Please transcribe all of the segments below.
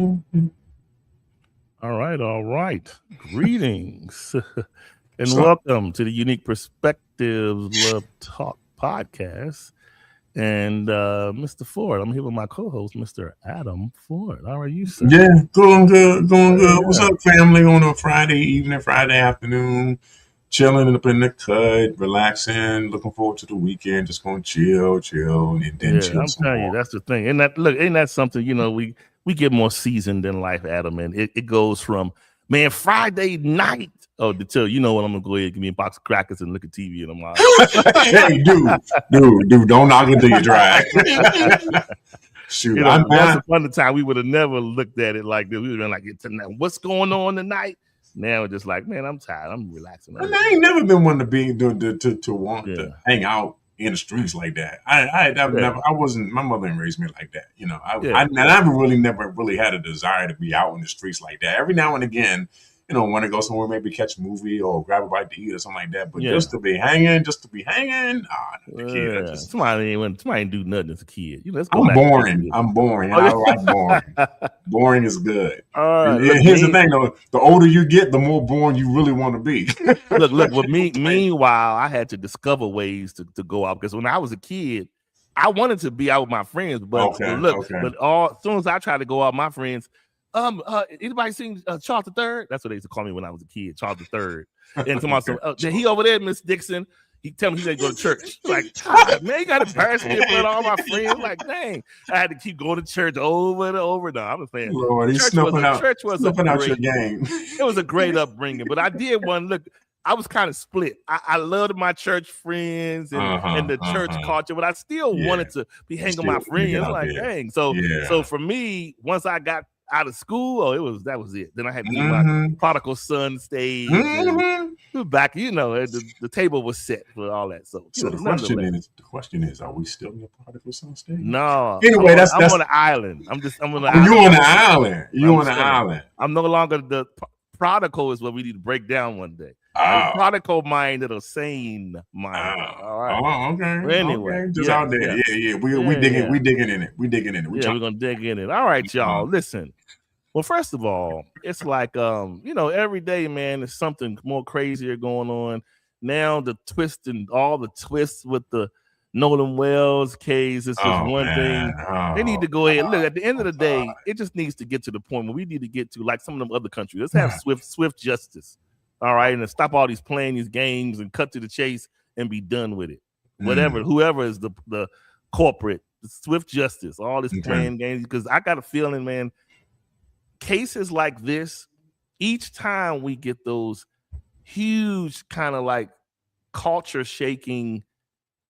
All right, all right. Greetings and So, welcome to the Unique Perspectives Love Talk podcast. And Mr. Ford, I'm here with my co-host, Mr. Adam Ford. How are you, sir? yeah, going good, going good. What's Yeah, up, family? On a Friday evening, Friday afternoon, chilling up in the cut, relaxing, looking forward to the weekend. Just going to chill, and then yeah. chill I'm some telling you, more. that's the thing. And that look, ain't that something? We get more seasoned in life, Adam, and it goes from Friday night. Oh, to tell you know what, I'm gonna go ahead and give me a box of crackers and look at TV, and I'm all Hey, dude, don't knock it till you try. Shoot, Once upon a time, we would have never looked at it like this. We would have been like, tonight, what's going on tonight? Now it's just like, man, I'm tired. I'm relaxing. I ain't never been one to be to want Yeah, to hang out in the streets like that. I've yeah, never. I wasn't. My mother didn't raise me like that. yeah. I really never really had a desire to be out in the streets like that. Every now and again, want to go somewhere, maybe catch a movie or grab a bite to eat or something like that. But Yeah. just to be hanging, the kid. Somebody didn't do nothing as a kid. Let's go I'm back. boring. I'm boring. I like boring. Boring is good. All right. And here's the thing, though: the older you get, the more boring you really want to be. look. With me, meanwhile, I had to discover ways to go out because when I was a kid, I wanted to be out with my friends, but as soon as I tried to go out, with my friends. Anybody seen Charles III? That's what they used to call me when I was a kid, Charles III. And somebody said, he over there, Miss Dixon. He tell me he had to go to church. Like, man, you got to embarrass me in front of all my friends. Like, dang, I had to keep going to church over and over. No, I'm saying, Lord, he's snuffing out your game. It was a great upbringing, but I did one. Look, I was kind of split. I loved my church friends and the church culture, but I still wanted to be hanging with my friends. Like, dang. So for me, once I got out of school, that was it. Then I had to do my prodigal son stage. Back, the table was set for all that. So the question is, are we still in the prodigal son stage? No. Anyway, I'm on the island. I'm on the island. You on the island. You on the island. I'm no longer the prodigal is what we need to break down one day. A prodigal mind and a sane mind. All right. Oh, okay. Well, anyway, just out there. Yeah. We digging in it. We're gonna dig in it. All right, y'all. Listen. Well, first of all, it's like every day, man, there's something more crazier going on. Now the twist and all the twists with the Nolan Wells case is just one thing. They need to go ahead. Look, at the end of the day, it just needs to get to the point where we need to get to like some of them other countries. Let's have swift justice. All right, and then stop all these playing these games and cut to the chase and be done with it. Whoever is the corporate, swift justice, all this playing games. Because I got a feeling, man, cases like this, each time we get those huge kind of like culture shaking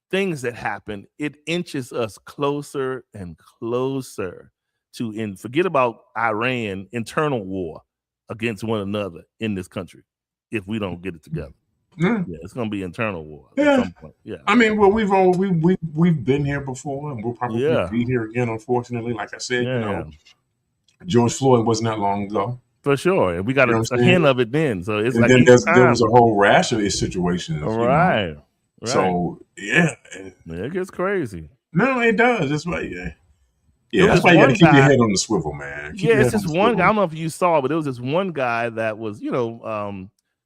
things that happen, it inches us closer and closer to forget about Iran, internal war against one another in this country if we don't get it together. Yeah, it's gonna be internal war at some point. Yeah, I mean, well, we've been here before, and we'll probably be here again. Unfortunately, like I said, George Floyd wasn't that long ago. For sure. And we got a hint of it then. So it's then there was a whole rash of these situations. Right. So, it gets crazy. No, it does. That's why, that's why you got to keep your head on the swivel, man. It's just one guy. I don't know if you saw, but there was this one guy that was,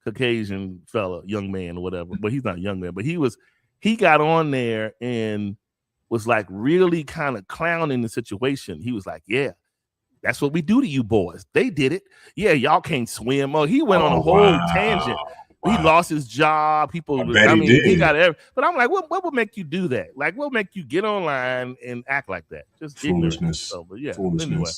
Caucasian fella, young man or whatever. But he's not a young man. But he got on there and was like really kind of clowning the situation. He was like, yeah. That's what we do to you boys. They did it. Yeah, y'all can't swim. Oh, he went on a whole tangent. Wow. He lost his job. He got everything. But I'm like, what would make you do that? Like, what would make you get online and act like that? Just foolishness. So, but foolishness. Anyway.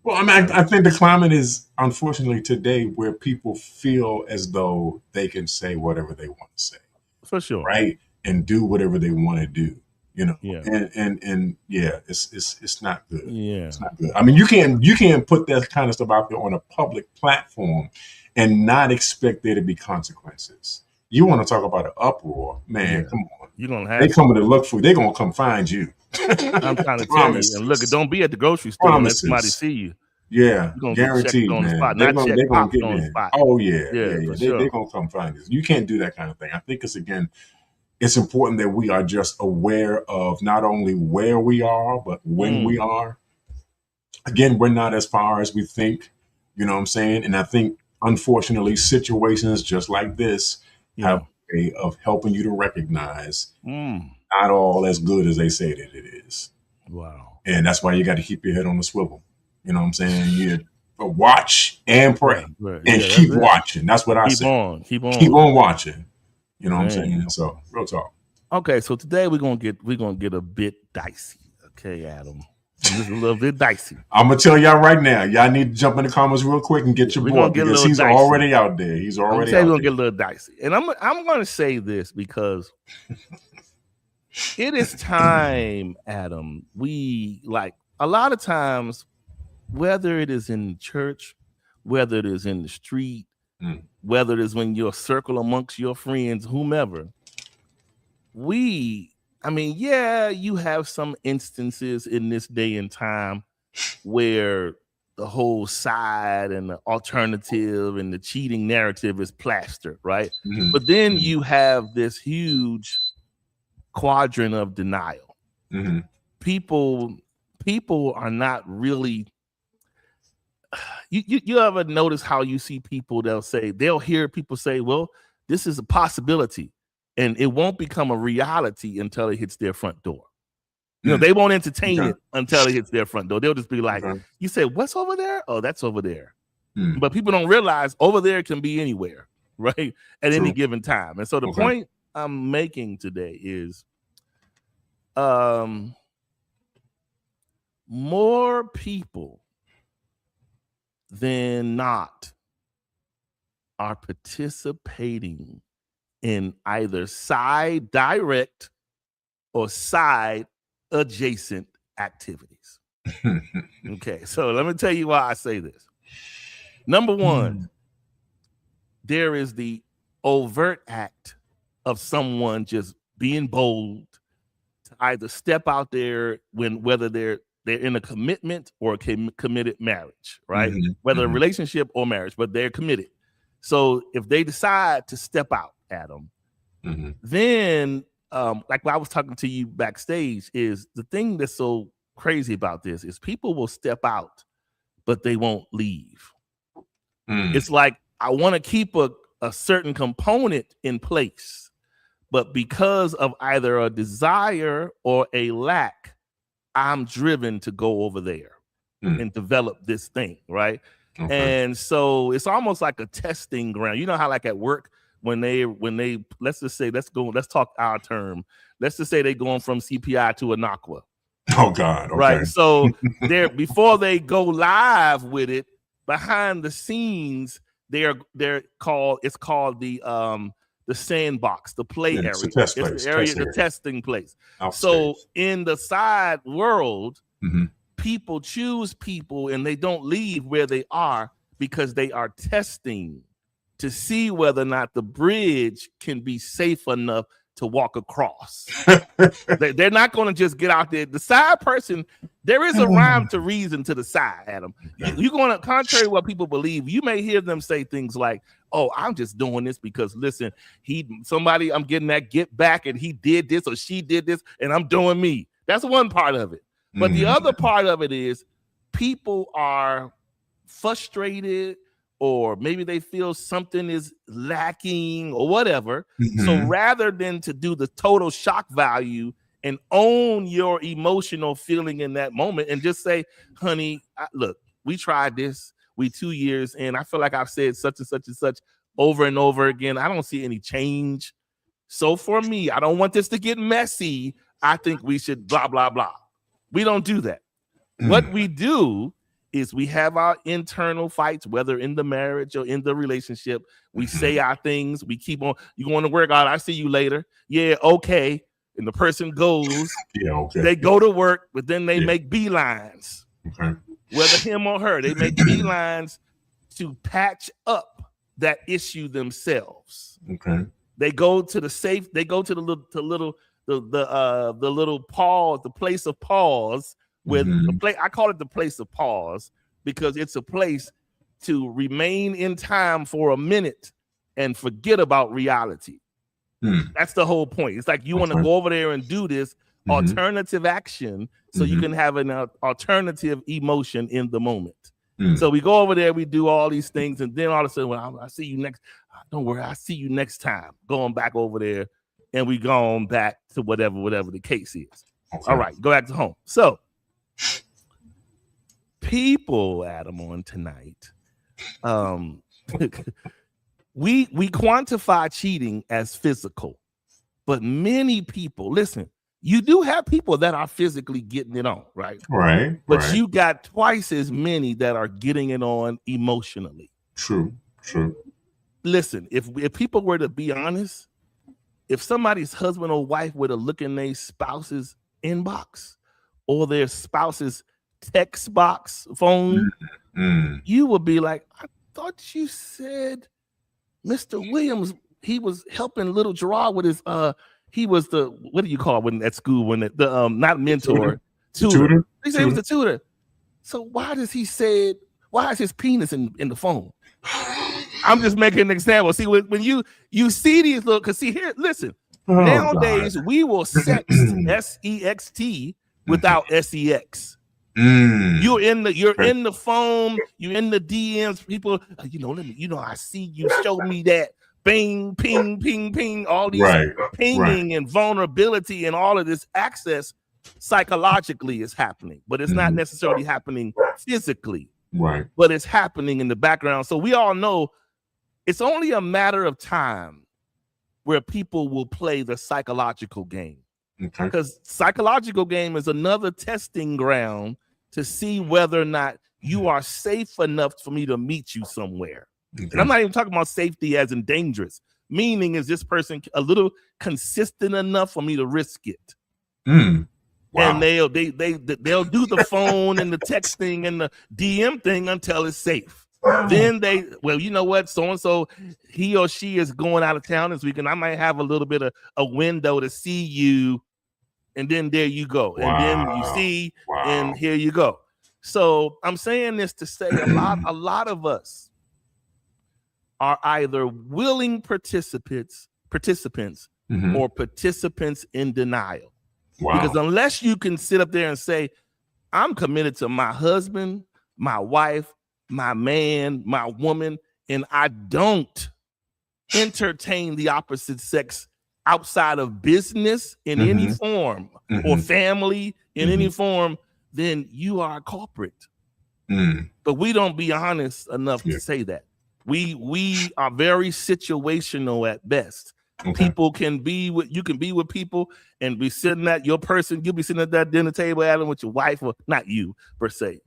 Well, I mean, I think the climate is unfortunately today where people feel as though they can say whatever they want to say. For sure. Right? And do whatever they want to do. And it's not good. Yeah, it's not good. I mean, you can't put that kind of stuff out there on a public platform and not expect there to be consequences. You want to talk about an uproar, man? Come on, you're gonna have. They coming to look for you. They're gonna come find you. I'm trying to tell you. And look, don't be at the grocery store and let somebody see you. Yeah, guaranteed, man. They're gonna get in. Oh yeah. They're gonna come find you. You can't do that kind of thing. I think it's important that we are just aware of not only where we are, but when we are. again, we're not as far as we think, you know what I'm saying? And I think, unfortunately, situations just like this have a way of helping you to recognize not all as good as they say that it is. Wow. And that's why you got to keep your head on the swivel. You know what I'm saying? You watch and pray and keep watching. That's what I say. Keep on watching. You know what I'm saying? So real talk. Okay, so today we're gonna get a bit dicey. Okay, Adam. Just a little bit dicey. I'm gonna tell y'all right now. Y'all need to jump in the comments real quick and get your boy because he's dicey. Already out there. He's already out there. We're gonna get a little dicey, and I'm gonna say this because it is time, Adam. We like a lot of times, whether it is in church, whether it is in the street, whether it is when you're a circle amongst your friends, whomever. You have some instances in this day and time where the whole side and the alternative and the cheating narrative is plastered, right? But then you have this huge quadrant of denial. People are not really. You ever notice how you see people? They'll hear people say, "Well, this is a possibility." And it won't become a reality until it hits their front door. They won't entertain it until it hits their front door. They'll just be like, you said, what's over there? Oh, that's over there. But people don't realize over there can be anywhere, right? At any given time. And so the point I'm making today is more people than not are participating in either side direct or side adjacent activities. Okay, so let me tell you why I say this. Number one, there is the overt act of someone just being bold to either step out there whether they're in a commitment or a committed marriage, right? Whether a relationship or marriage, but they're committed. So if they decide to step out, Adam, then like what I was talking to you backstage is the thing that's so crazy about this is people will step out, but they won't leave. It's like, I want to keep a certain component in place, but because of either a desire or a lack, I'm driven to go over there and develop this thing, right? And so it's almost like a testing ground. You know how like at work, when they let's talk our term. Let's just say they're going from CPI to Anaqua. Oh God. Okay. Right. So before they go live with it, behind the scenes, it's called the sandbox, the play area. The testing place. So in the side world, people choose people and they don't leave where they are because they are testing to see whether or not the bridge can be safe enough to walk across. They're not going to just get out there. The side person, there is a rhyme to reason to the side, Adam. You're going to, contrary to what people believe, you may hear them say things like, oh, I'm just doing this because, listen, I'm getting that get back and he did this or she did this and I'm doing me. That's one part of it. But the other part of it is people are frustrated, or maybe they feel something is lacking or whatever. So rather than to do the total shock value and own your emotional feeling in that moment and just say, honey, look, we tried this. We 2 years in. I feel like I've said such and such and such over and over again. I don't see any change. So for me, I don't want this to get messy. I think we should blah, blah, blah. We don't do that. What we do is we have our internal fights, whether in the marriage or in the relationship. We say our things. We keep on. You going to work out? I see you later. Yeah, okay. And the person goes. Yeah, okay. They go to work, but then they make beelines. Okay. Whether him or her, they make beelines to patch up that issue themselves. Okay. They go to the safe. They go to the little pause, the place of pause. I call it the place of pause because it's a place to remain in time for a minute and forget about reality. That's the whole point. It's like you want to go over there and do this alternative action so you can have an alternative emotion in the moment. So we go over there, we do all these things, and then all of a sudden, well, I see you next. Don't worry, I see you next time. Going back over there, and we going back to whatever the case is. Okay. All right, go back to home. So people, Adam, on tonight, we quantify cheating as physical, but many people, listen, you do have people that are physically getting it on, right? Right. But you got twice as many that are getting it on emotionally. True. Listen, if people were to be honest, if somebody's husband or wife were to look in their spouse's inbox or their spouse's text box phone, you would be like, I thought you said Mr. Williams, he was helping little Gerard with his he was the, what do you call it when at school when the not mentor, tutor. He said he was the tutor. So why is his penis in the phone? I'm just making an example. See, when you see these little, because see here, listen, nowadays we will sext S-E-X-T without S-E-X. You're in the phone, you're in the DMs, people, I see you show me that. Bing, ping, ping, ping, all these pinging and vulnerability and all of this access psychologically is happening, but it's not necessarily happening physically. Right. But it's happening in the background. So we all know it's only a matter of time where people will play the psychological game. Okay. Because psychological game is another testing ground to see whether or not you are safe enough for me to meet you somewhere. Okay. And I'm not even talking about safety as in dangerous. Meaning, is this person a little consistent enough for me to risk it? Wow. And they'll do the phone and the texting and the DM thing until it's safe. Then you know what? So-and-so, he or she is going out of town this weekend. I might have a little bit of a window to see you. And then there you go. And then you see, and here you go. So I'm saying this to say a lot of us are either willing participants or participants in denial. Wow. Because unless you can sit up there and say, I'm committed to my husband, my wife, my man, my woman, and I don't entertain the opposite sex outside of business in any form or family in any form, then you are a culprit. But we don't be honest enough to say that. We are very situational at best. Okay. You can be with people and be sitting at your person. You'll be sitting at that dinner table, Adam, with your wife, or not you per se.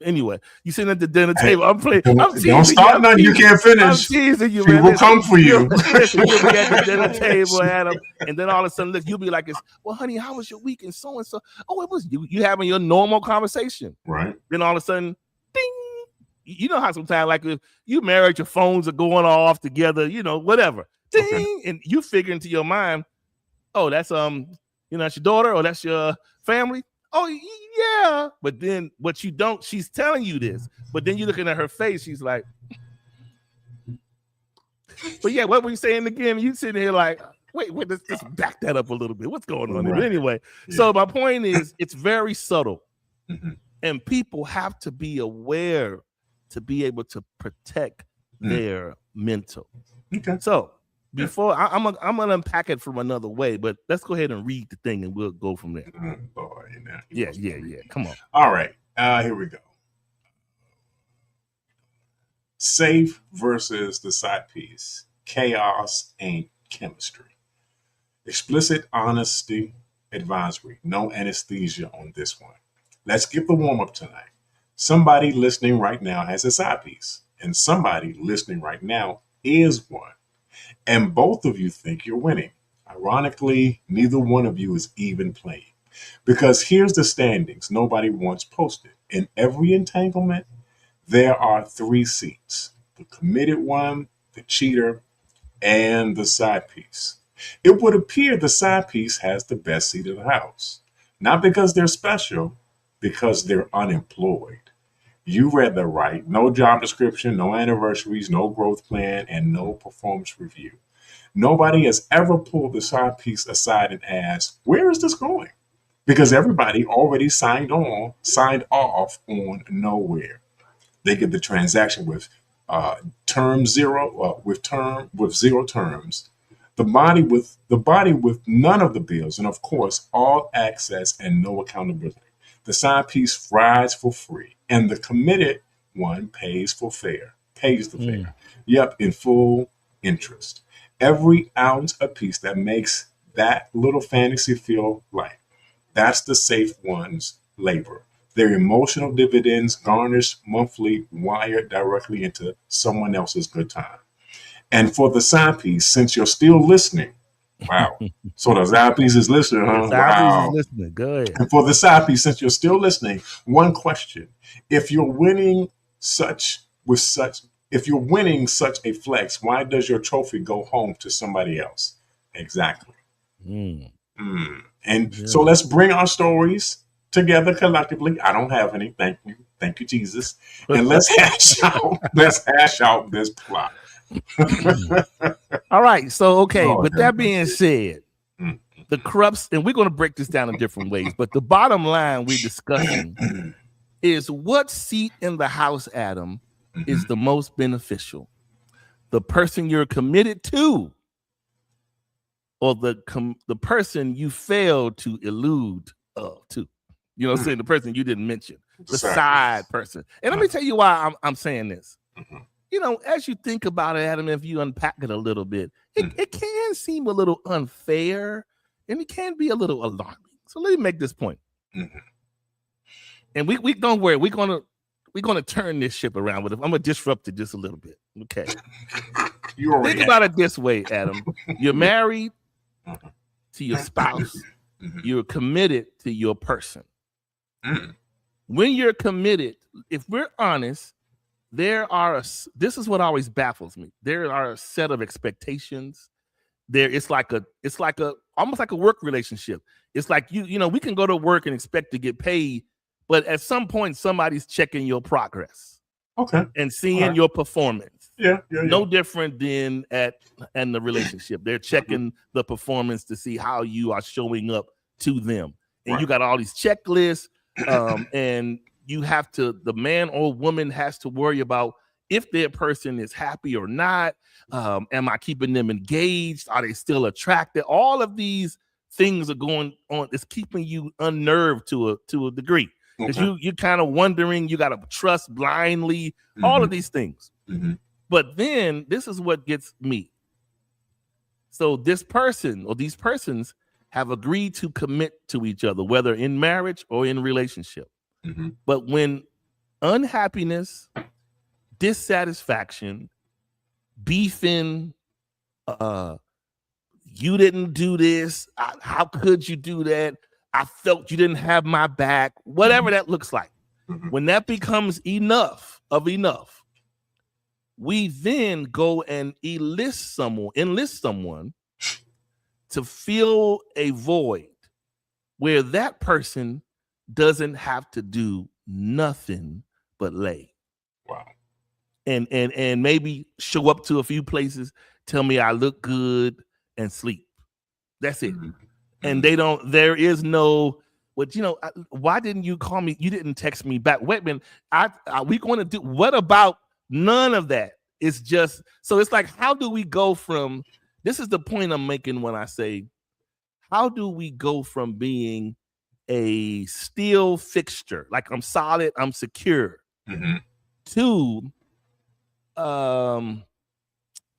Anyway, you sitting at the dinner table. I'm playing. Don't start nothing. You can't finish. I'm teasing you, man. She will come for you. You'll be at the dinner table, Adam, and then all of a sudden, you'll be like, well, honey, how was your week? And so and so. Oh, it was you having your normal conversation. Right. Then all of a sudden, ding. You know how sometimes, like if you married, your phones are going off together, whatever. Ding, okay. And you figure into your mind, oh, that's that's your daughter or that's your family. Oh yeah, but then what you don't, she's telling you this, but then you're looking at her face, she's like, but yeah, what were you saying again? You sitting here like, wait, let's just back that up a little bit. What's going on? Right. Anyway, so my point is, it's very subtle, and people have to be aware to be able to protect their mental. Okay. So before I'm gonna unpack it from another way, but let's go ahead and read the thing and we'll go from there. Boy, yeah. Come on. All right. Here we go. Safe versus the side piece. Chaos ain't chemistry. Explicit honesty advisory. No anesthesia on this one. Let's get the warm up tonight. Somebody listening right now has a side piece, and somebody listening right now is one. And both of you think you're winning. Ironically, neither one of you is even playing. Because here's the standings nobody wants posted. In every entanglement, there are 3 seats. The committed one, the cheater, and the side piece. It would appear the side piece has the best seat of the house. Not because they're special, because they're unemployed. You read that right. No job description, no anniversaries, no growth plan, and no performance review. Nobody has ever pulled the side piece aside and asked, where is this going? because everybody already signed off on nowhere. They get the transaction with term zero, with zero terms. The body with none of the bills, and of course, all access and no accountability. The side piece rides for free, and the committed one pays the fare. Yep, in full interest. Every ounce a piece that makes that little fantasy feel like that's the safe one's labor. Their emotional dividends garnished monthly wired directly into someone else's good time. And for the side piece, since you're still listening, wow. So the side piece is listening, huh? Side piece is Wow. listening. Go ahead. And for the side piece, since you're still listening, one question. If you're winning such with such if you're winning such a flex, why does your trophy go home to somebody else? Exactly. And so let's bring our stories together collectively. I don't have any. Thank you, Jesus. And let's hash out this plot. All right. So with that being said, the crux, and we're going to break this down in different ways, but the bottom line we're discussing is what seat in the house, Adam, is the most beneficial. The person you're committed to, or the person you failed to elude to. You know what I'm saying? The person you didn't mention, the side person. And let me tell you why I'm saying this. You know, as you think about it, Adam, if you unpack it a little bit, it can seem a little unfair, and it can be a little alarming. So let me make this point. And we don't worry, we're gonna turn this ship around with it. I'm gonna disrupt it just a little bit. Okay. Think about it this way, Adam. You're married to your spouse. You're committed to your person. When you're committed, if we're honest, this is what always baffles me. There are a set of expectations. It's like almost like a work relationship. It's like you know, we can go to work and expect to get paid, but at some point somebody's checking your progress. Okay. And seeing your performance. Yeah. No different than in the relationship. They're checking the performance to see how you are showing up to them. And you got all these checklists, and the man or woman has to worry about if their person is happy or not. Am I keeping them engaged? Are they still attracted? All of these things are going on. It's keeping you unnerved to a degree. Because you're kind of wondering, you got to trust blindly, all of these things. But then this is what gets me. So this person or these persons have agreed to commit to each other, whether in marriage or in relationship. But when unhappiness, dissatisfaction, beefing, you didn't do this, how could you do that? I felt you didn't have my back, whatever that looks like. When that becomes enough, we then go and enlist someone to fill a void where that person doesn't have to do nothing but lay. Wow. And maybe show up to a few places, tell me I look good, and sleep. That's it. And there is no, why didn't you call me? You didn't text me back. Wait a minute. Are we going to do, what about none of that? It's just, so it's like, how do we go from, this is the point I'm making when I say, how do we go from being a steel fixture, like I'm solid, I'm secure, to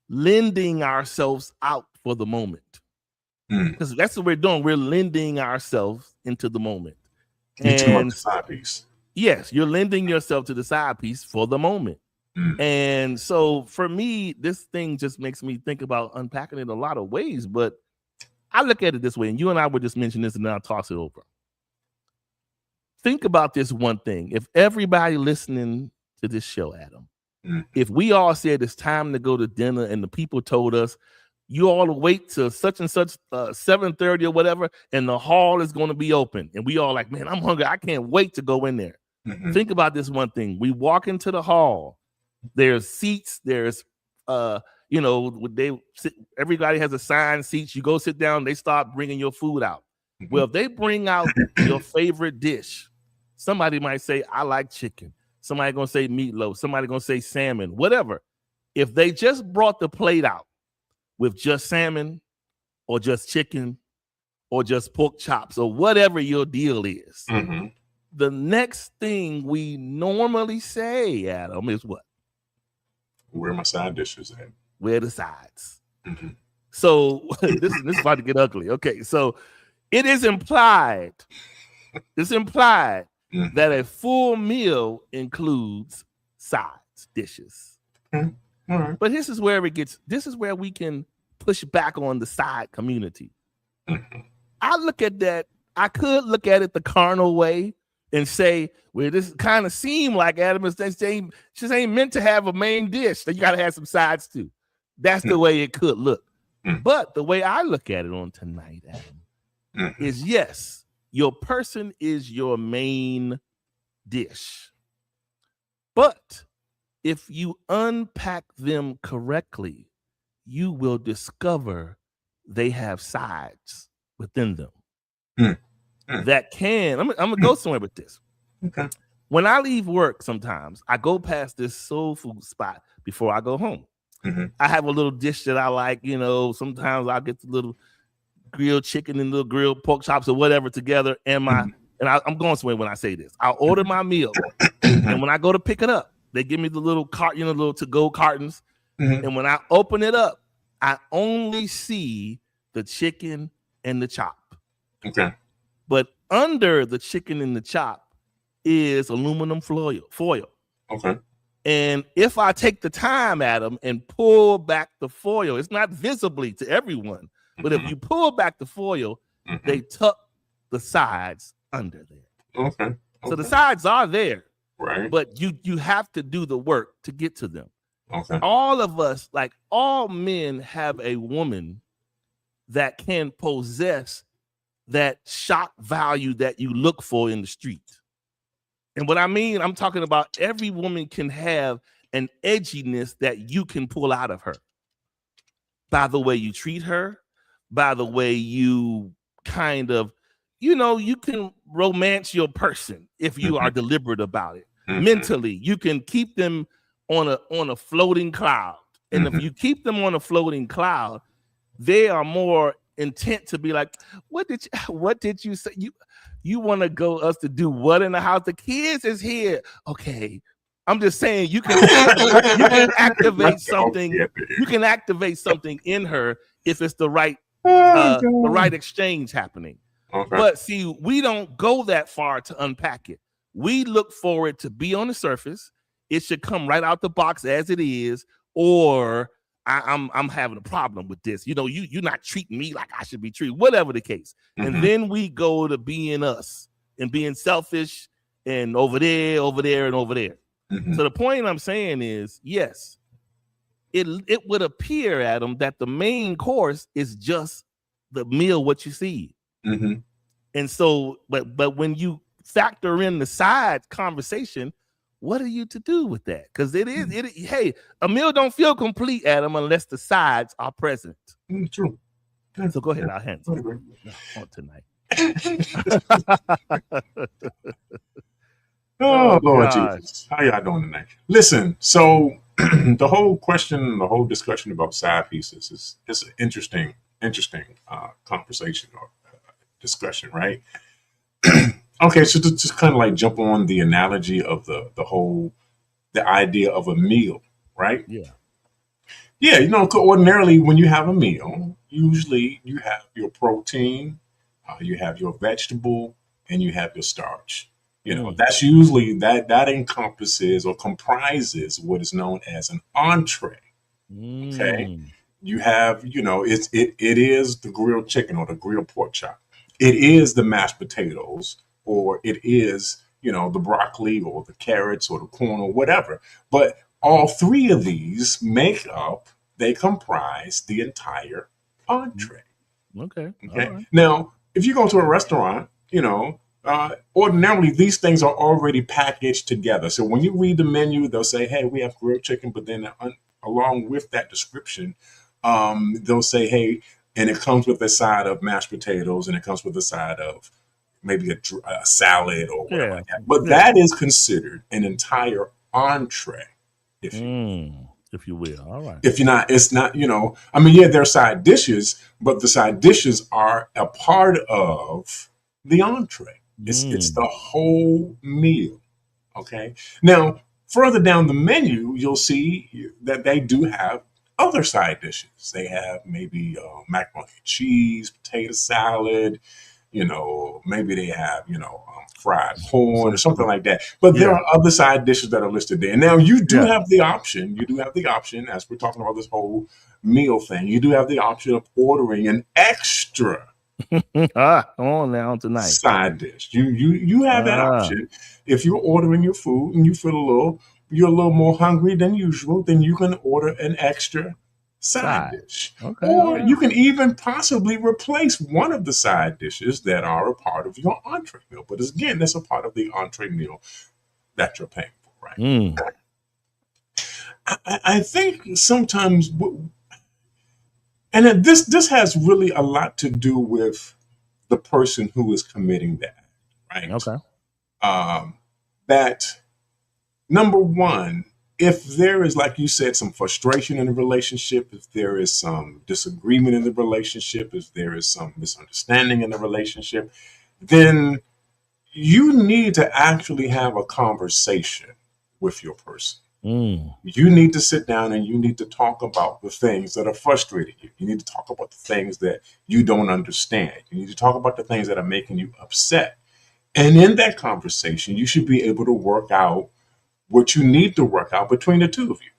lending ourselves out for the moment? Because that's what we're doing. We're lending ourselves into the moment. And side piece. Yes, you're lending yourself to the side piece for the moment. And so for me, this thing just makes me think about unpacking it in a lot of ways. But I look at it this way, and you and I would just mention this, and then I'll toss it over. Think about this one thing. If everybody listening to this show, Adam, if we all said it's time to go to dinner, and the people told us, you all wait till such and such 7:30 or whatever, and the hall is going to be open. And we all like, man, I'm hungry. I can't wait to go in there. Think about this one thing. We walk into the hall. There's seats. There's, everybody has assigned seats. You go sit down. They start bringing your food out. Well, if they bring out your favorite dish, somebody might say, I like chicken. Somebody gonna say meatloaf. Somebody gonna say salmon, whatever. If they just brought the plate out with just salmon or just chicken or just pork chops or whatever your deal is, the next thing we normally say, Adam, is what? Where are my side dishes at? Where are the sides? So this is about to get ugly. Okay, so it is implied. It's implied that a full meal includes sides, dishes. All right. But this is where we can push back on the side community. I look at that. I could look at it the carnal way and say, well, this kind of seem like Adam is just ain't meant to have a main dish. That you got to have some sides too. That's the way it could look. But the way I look at it on tonight, Adam, is yes, your person is your main dish. But if you unpack them correctly, you will discover they have sides within them that can. I'm gonna go somewhere with this. Okay. When I leave work, sometimes I go past this soul food spot before I go home. I have a little dish that I like. Sometimes I'll get the little grilled chicken and little grilled pork chops or whatever together. And I'm going somewhere when I say this. I'll order my meal, and when I go to pick it up, they give me the little cart, the little to-go cartons. And when I open it up, I only see the chicken and the chop. Okay. But under the chicken and the chop is aluminum foil. Okay. And if I take the time, Adam, and pull back the foil, it's not visibly to everyone, but if you pull back the foil, they tuck the sides under there. Okay. So the sides are there, right? But you have to do the work to get to them. Okay. All of us, like all men, have a woman that can possess that shock value that you look for in the street. And what I mean, I'm talking about every woman can have an edginess that you can pull out of her by the way you treat her, by the way you kind of, you can romance your person if you are deliberate about it. Mentally, you can keep them on a floating cloud. And if you keep them on a floating cloud, they are more intent to be like, what did you say? You want to go us to do what in the house? The kids is here. Okay. I'm just saying you can activate something. You can activate something in her if it's the right exchange happening. Okay. But see, we don't go that far to unpack it. We look for it to be on the surface. It should come right out the box as it is, or I'm having a problem with this. You're not treating me like I should be treated, whatever the case. And then we go to being us and being selfish and over there, and over there. So the point I'm saying is, yes, it would appear, Adam, that the main course is just the meal, what you see. And so, but when you factor in the side conversation, what are you to do with that? Because hey, a meal don't feel complete, Adam, unless the sides are present. True. So go ahead, I'll hand it on tonight. Oh, Lord Jesus. How y'all doing tonight? Listen, so the whole discussion about side pieces is an interesting conversation or discussion, right? Okay, so to just kind of like jump on the analogy of the idea of a meal, right? Yeah, ordinarily when you have a meal, usually you have your protein, you have your vegetable, and you have your starch. That's usually that encompasses or comprises what is known as an entree. Okay, you have it is the grilled chicken or the grilled pork chop. It is the mashed potatoes, or it is the broccoli or the carrots or the corn or whatever. But all three of these they comprise the entire entree. Okay. Right. Now, if you go to a restaurant, ordinarily these things are already packaged together. So when you read the menu, they'll say, hey, we have grilled chicken, but then along with that description, they'll say, hey, and it comes with a side of mashed potatoes, and it comes with a side of maybe a salad or whatever like that. But that is considered an entire entree, if you will. All right. If you're not, it's not, I mean, yeah, they're side dishes, but the side dishes are a part of the entree. It's the whole meal. Okay. Now, further down the menu, you'll see that they do have other side dishes. They have maybe macaroni and cheese, potato salad, maybe they have, fried corn or something like that. But there are other side dishes that are listed there. Now you do have the option. You do have the option, as we're talking about this whole meal thing, you do have the option of ordering an extra on now tonight side dish. You have that option. If you're ordering your food and you feel you're a little more hungry than usual, then you can order an extra side dish. Okay, or you can even possibly replace one of the side dishes that are a part of your entree meal. But again, that's a part of the entree meal that you're paying for, right? I think sometimes, and this has really a lot to do with the person who is committing that, right? Okay. That number one, if there is, like you said, some frustration in the relationship, if there is some disagreement in the relationship, if there is some misunderstanding in the relationship, then you need to actually have a conversation with your person. You need to sit down and you need to talk about the things that are frustrating you. You need to talk about the things that you don't understand. You need to talk about the things that are making you upset. And in that conversation, you should be able to work out what you need to work out between the two of you.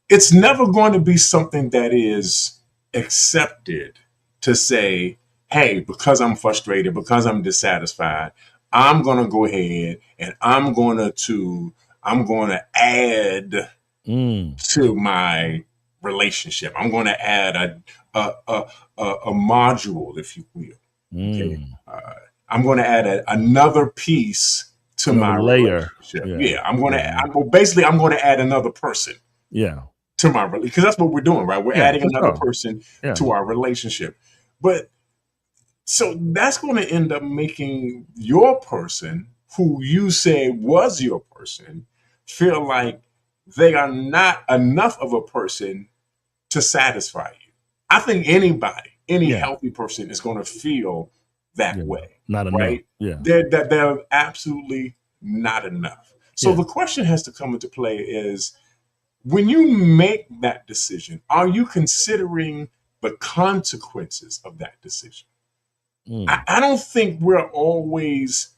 It's never going to be something that is accepted to say, hey, because I'm frustrated, because I'm dissatisfied, I'm going to go ahead and I'm going to add to my relationship. I'm going to add a module, if you will. Okay? I'm going to add another piece to my layer. Relationship. I'm going to add another person. To my relationship, because that's what we're doing, right? We're adding another person to our relationship. But so that's going to end up making your person, who you say was your person, feel like they are not enough of a person to satisfy you. I think any healthy person is going to feel that way. Not right? enough. They're absolutely not enough. So the question has to come into play is, when you make that decision, are you considering the consequences of that decision? I don't think we're always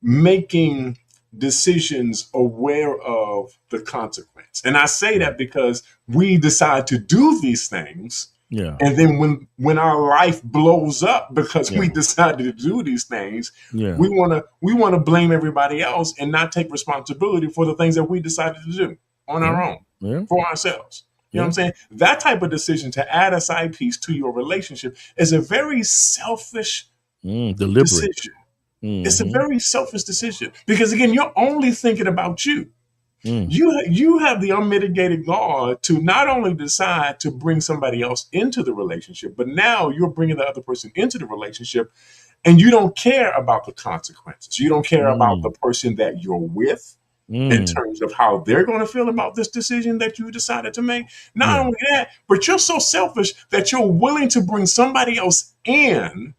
making decisions aware of the consequence. And I say that because we decide to do these things. And then when our life blows up because we decided to do these things, we want to blame everybody else and not take responsibility for the things that we decided to do on our own for ourselves. You know what I'm saying? That type of decision to add a side piece to your relationship is a very selfish decision. It's a very selfish decision because, again, you're only thinking about you. You have the unmitigated gall to not only decide to bring somebody else into the relationship, but now you're bringing the other person into the relationship, and you don't care about the consequences. You don't care about the person that you're with in terms of how they're going to feel about this decision that you decided to make. Not only that, but you're so selfish that you're willing to bring somebody else in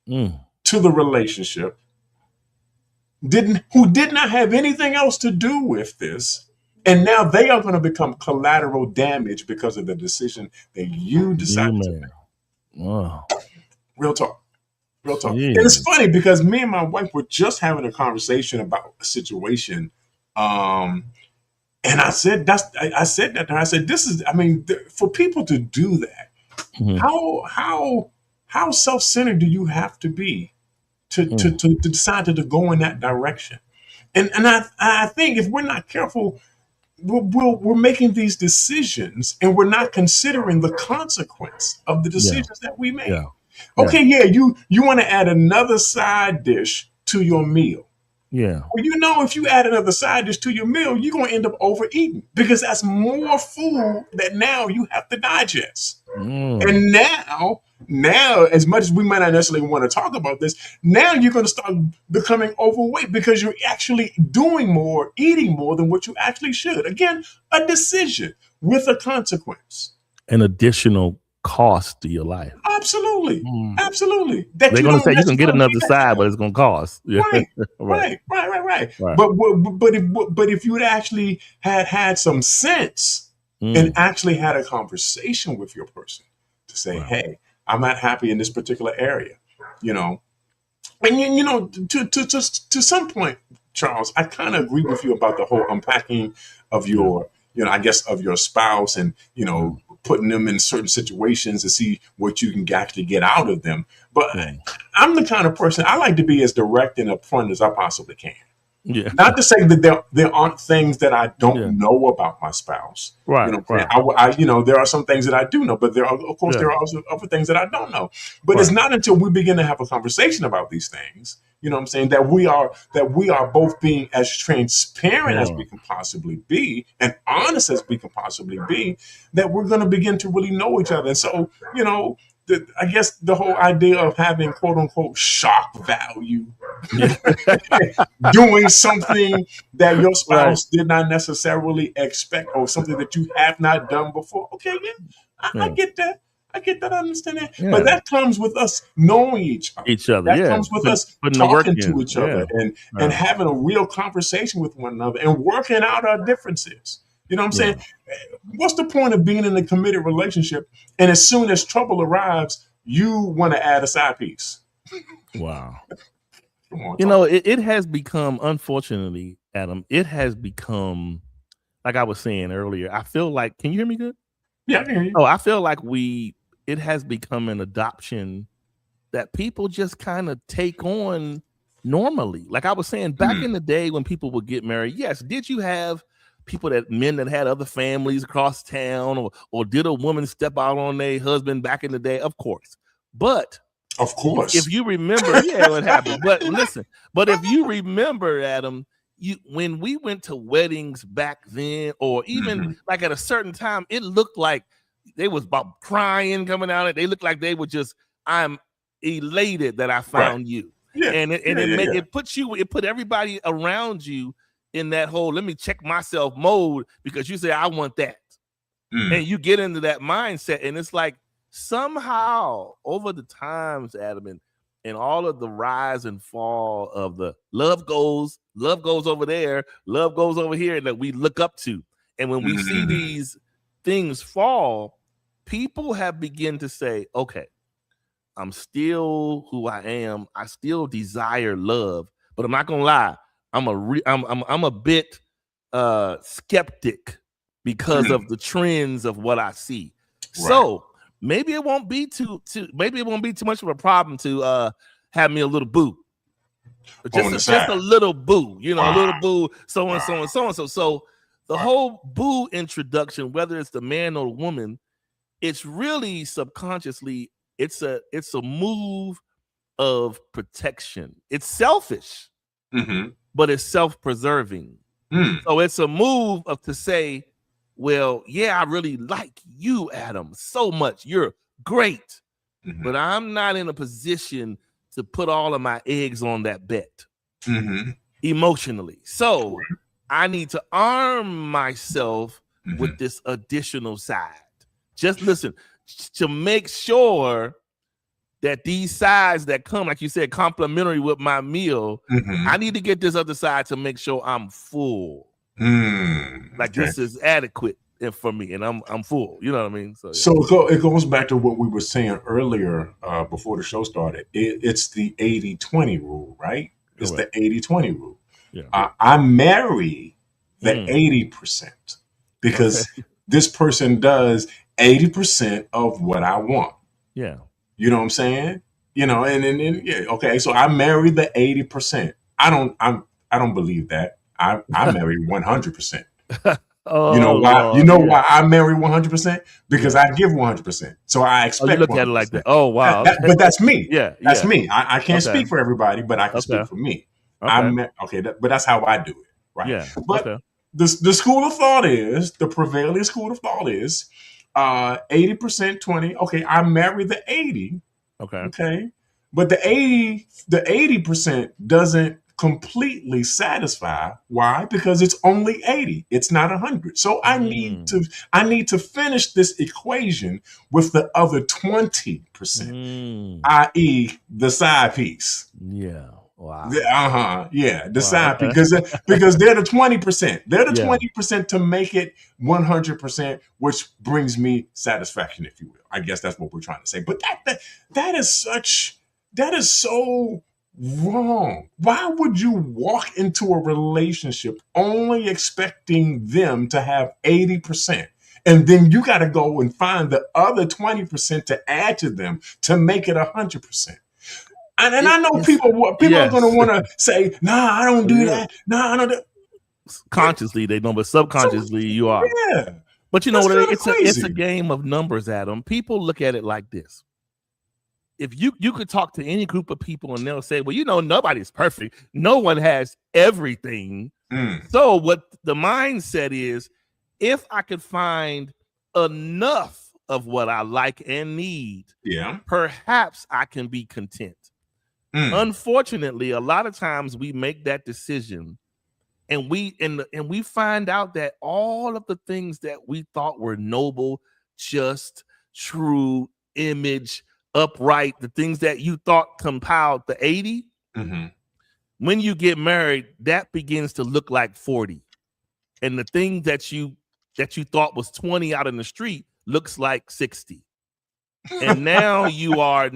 to the relationship who did not have anything else to do with this. And now they are going to become collateral damage because of the decision that you decided to make. Wow. Real talk. And it's funny because me and my wife were just having a conversation about a situation. And I said that to her. I said, for people to do that, how self-centered do you have to be to decide to go in that direction? And I think if we're not careful, we're making these decisions and we're not considering the consequence of the decisions that we make. Okay, you want to add another side dish to your meal. Well, if you add another side dish to your meal, you're going to end up overeating because that's more food that now you have to digest. And now, as much as we might not necessarily want to talk about this, now you're going to start becoming overweight because you're actually doing more, eating more than what you actually should. Again, a decision with a consequence. An additional cost to your life. Absolutely. Absolutely. That they're going to say you can get another side, but it's going to cost. Right. Right. But if you had actually had some sense and actually had a conversation with your person to say, hey, I'm not happy in this particular area, and to some point, Charles, I kind of agree with you about the whole unpacking of your, I guess, of your spouse and, putting them in certain situations to see what you can actually get out of them. But I'm the kind of person, I like to be as direct and upfront as I possibly can. Yeah. Not to say that there aren't things that I don't know about my spouse. Right. There are some things that I do know, but there are also other things that I don't know. But it's not until we begin to have a conversation about these things, that we are both being as transparent as we can possibly be and honest as we can possibly be, that we're going to begin to really know each other. And so, I guess the whole idea of having quote unquote shock value, doing something that your spouse did not necessarily expect or something that you have not done before. Okay, I get that. I understand that. Yeah. But that comes with us knowing each other. That comes with us talking to each other and having a real conversation with one another and working out our differences. You know what I'm saying? What's the point of being in a committed relationship and as soon as trouble arrives, you want to add a side piece? Wow. It has become, unfortunately, Adam, it has become, like I was saying earlier, I feel like, can you hear me good? Yeah, I can hear you. Oh, I feel like it has become an adoption that people just kind of take on normally. Like I was saying, back in the day when people would get married, yes, did you have men that had other families across town, or did a woman step out on their husband back in the day? Of course. But of course, if you remember, what happened. But listen, if you remember, Adam, when we went to weddings back then, or even like at a certain time, it looked like they was about crying coming out. They looked like they were just, I'm elated that I found you. Yeah. It put everybody around you in that whole, let me check myself mode, because you say, I want that. And you get into that mindset, and it's like somehow over the times, Adam, and all of the rise and fall of the love goes over there, love goes over here, and that we look up to. And when we see these things fall, people have begun to say, okay, I'm still who I am. I still desire love, but I'm not gonna lie. I'm a bit skeptic because of the trends of what I see. Right. So maybe it won't be too much of a problem to have me a little boo. Just a little boo, a little boo, so and so and so and so. So the whole boo introduction, whether it's the man or the woman, it's really subconsciously, it's a move of protection. It's selfish. But it's self-preserving. So it's a move to say, well, yeah, I really like you, Adam, so much. You're great. But I'm not in a position to put all of my eggs on that bet emotionally. So I need to arm myself with this additional side. Just listen, to make sure that these sides that come, like you said, complimentary with my meal, I need to get this other side to make sure I'm full. This is adequate for me, and I'm full. You know what I mean? So it goes back to what we were saying earlier before the show started. It's the 80-20 rule, right? It's the 80-20 rule. Yeah. I marry the 80% because this person does 80% of what I want. Yeah. You know what I'm saying? Okay. So I married the 80%. I don't believe that. I married 100%. You know why? Lord, why I marry 100%? Because I give 100%. So I expect. You look 100%. At it like that. Oh wow. But that's me. That's me. I can't speak for everybody, but I can speak for me. But that's how I do it, right? Yeah. But the school of thought is, the prevailing school of thought is, 80%, 20. Okay, I marry the 80. Okay. Okay. But the 80% doesn't completely satisfy. Why? Because it's only 80. It's not 100. So I need to finish this equation with the other 20%, i.e. the side piece. Yeah. Wow. The side piece. Because they're the 20%. They're the 20% to make it 100%, which brings me satisfaction, if you will. I guess that's what we're trying to say. But that is so wrong. Why would you walk into a relationship only expecting them to have 80%? And then you got to go and find the other 20% to add to them to make it 100%. And I know people are going to want to say, nah, I don't do that. Nah, I don't do. Consciously they don't, but subconsciously you are. Yeah. But you know what? It's a game of numbers, Adam. People look at it like this. If you could talk to any group of people and they'll say, well, you know, nobody's perfect. No one has everything. So what the mindset is, if I could find enough of what I like and need, perhaps I can be content. Unfortunately, a lot of times we make that decision and we find out that all of the things that we thought were noble, just, true, image, upright, the things that you thought compiled the 80, when you get married, that begins to look like 40. And the thing that you thought was 20 out in the street looks like 60. And now you are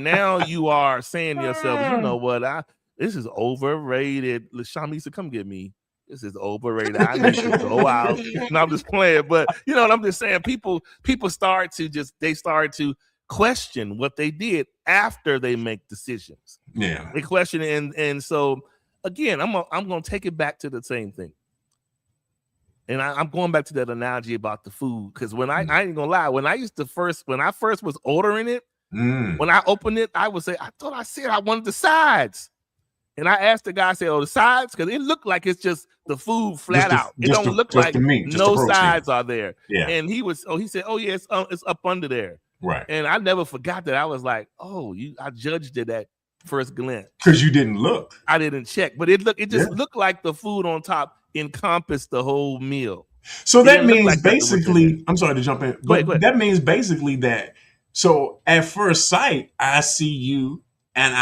saying to yourself, you know what, this is overrated. Shamisa, come get me. This is overrated. I need to go out. And I'm just playing, but you know what I'm just saying. People start to question what they did after they make decisions. Yeah, they question it, and so again, I'm gonna take it back to the same thing. And I'm going back to that analogy about the food, because when I ain't gonna lie, when I first was ordering it, when I opened it, I would say, I thought I said I wanted the sides. And I asked the guy, I said, oh, the sides? Because it looked like it's just the food flat out. It don't look like no sides are there. Yeah. And he said, oh yeah, it's up under there. Right. And I never forgot that. I was like, oh, I judged it at first glance. Because you didn't look. I didn't check. But it just looked like the food on top encompassed the whole meal. So that means basically, I'm sorry to jump in, but that means basically that, so at first sight, I see you and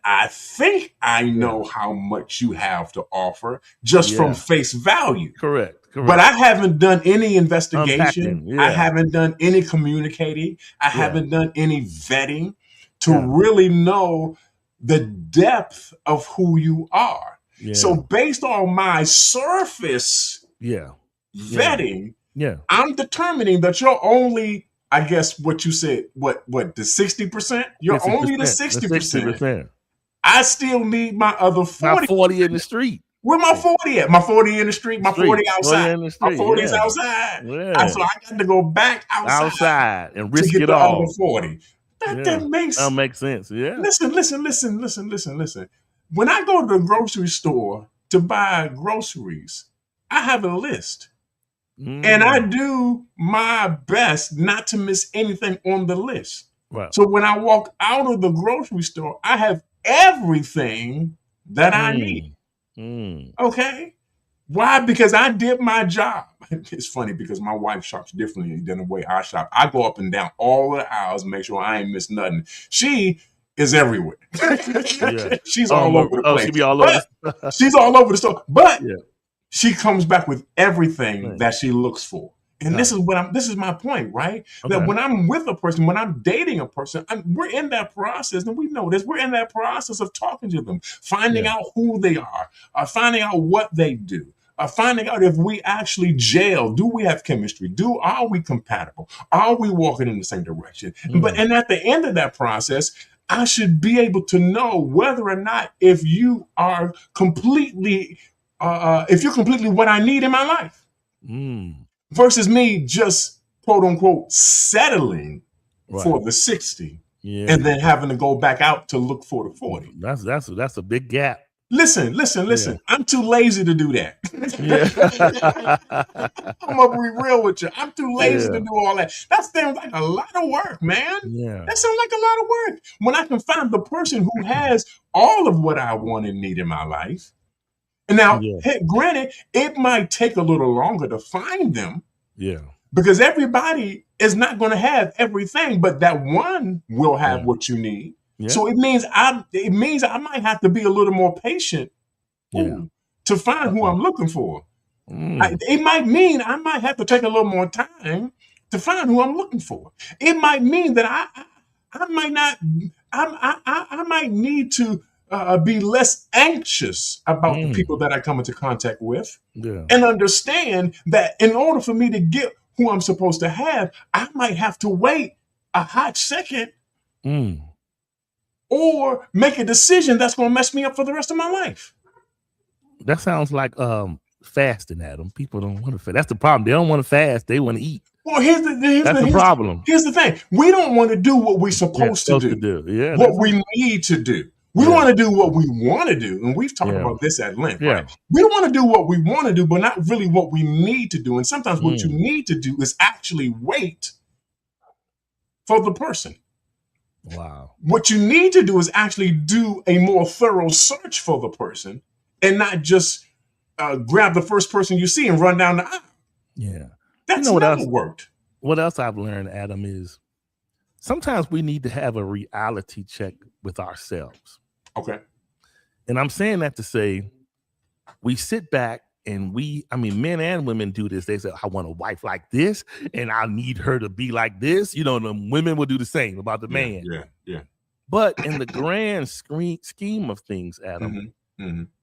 I think I know how much you have to offer just from face value. Correct. But I haven't done any investigation. I haven't done any communicating. I haven't done any vetting to really know the depth of who you are. Yeah. So based on my surface vetting, I'm determining that you're only, I guess what you said, what the 60%? You're 60%, only the 60%. I still need my other 40. My 40 in the street. Where my 40 at? My 40 in the street, my 40 outside. My 40 is outside. Yeah. So I got to go back outside and risk it all. 40. That makes sense. Yeah. Listen. When I go to the grocery store to buy groceries, I have a list. And I do my best not to miss anything on the list. Right. So when I walk out of the grocery store, I have everything that I need. Okay. Why? Because I did my job. It's funny because my wife shops differently than the way I shop. I go up and down all the aisles, make sure I ain't miss nothing. She is everywhere. She's all over the place. She be all over. She's all over the store. But she comes back with everything that she looks for. And this is my point, right? Okay. That when I'm with a person, when I'm dating a person, we're in that process, and we know this. We're in that process of talking to them, finding out who they are, finding out what they do, finding out if we actually gel. Do we have chemistry? Are we compatible? Are we walking in the same direction? And at the end of that process, I should be able to know whether or not if you are completely, what I need in my life. Versus me just, quote unquote, settling for the 60 and then having to go back out to look for the 40. That's a big gap. Listen. Yeah. I'm too lazy to do that. Yeah. I'm gonna be real with you. I'm too lazy Yeah. to do all that. That sounds like a lot of work, man. Yeah. That sounds like a lot of work. When I can find the person who has all of what I want and need in my life. And now, Yeah. granted, it might take a little longer to find them. Yeah. Because everybody is not going to have everything, but that one will have Yeah. what you need. Yeah. So it means I might have to be a little more patient to find who I'm looking for. It might mean I might have to take a little more time to find who I'm looking for. It might mean that I might not I might need to be less anxious about the people that I come into contact with, and understand that in order for me to get who I'm supposed to have, I might have to wait a hot second or make a decision that's going to mess me up for the rest of my life. That sounds like fasting, Adam. People don't want to fast. That's the problem. They don't want to fast. They want to eat. Well, here's the problem. Here's the thing. We don't want to do what we're supposed to do. Yeah, what we need to do. We want to do what we want to do. And we've talked about this at length, right? We don't want to do what we want to do, but not really what we need to do. And sometimes what you need to do is actually wait for the person. Wow. What you need to do is actually do a more thorough search for the person and not just grab the first person you see and run down the aisle. Yeah. That's never worked. What else I've learned, Adam, is sometimes we need to have a reality check with ourselves. Okay. And I'm saying that to say we sit back and men and women do this. They say, I want a wife like this and I need her to be like this. You know, the women will do the same about the man. Yeah. But in the grand scheme of things, Adam,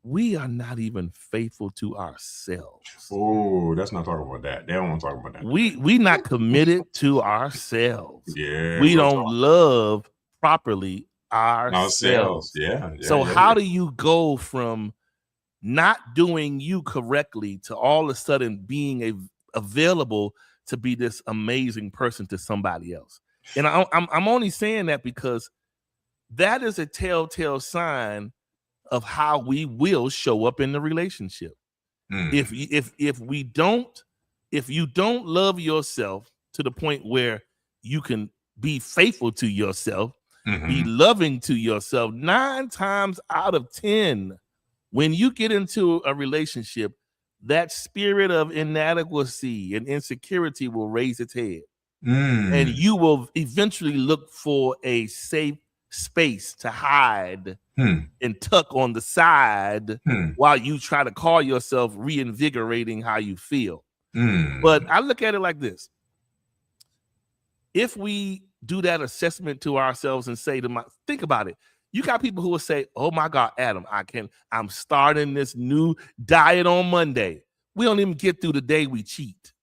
we are not even faithful to ourselves. Oh, let's not talk about that. They don't want to talk about that. We not committed to ourselves. Yeah. We don't love properly ourselves. Yeah. So how do you go from not doing you correctly to all of a sudden being available to be this amazing person to somebody else? And I'm only saying that because that is a telltale sign of how we will show up in the relationship. If you don't love yourself to the point where you can be faithful to yourself, be loving to yourself, 9 times out of 10, when you get into a relationship, that spirit of inadequacy and insecurity will raise its head. And you will eventually look for a safe space to hide and tuck on the side while you try to call yourself reinvigorating how you feel. But I look at it like this. If we do that assessment to ourselves and say think about it. You got people who will say, oh my God, Adam, I'm starting this new diet on Monday. We don't even get through the day we cheat.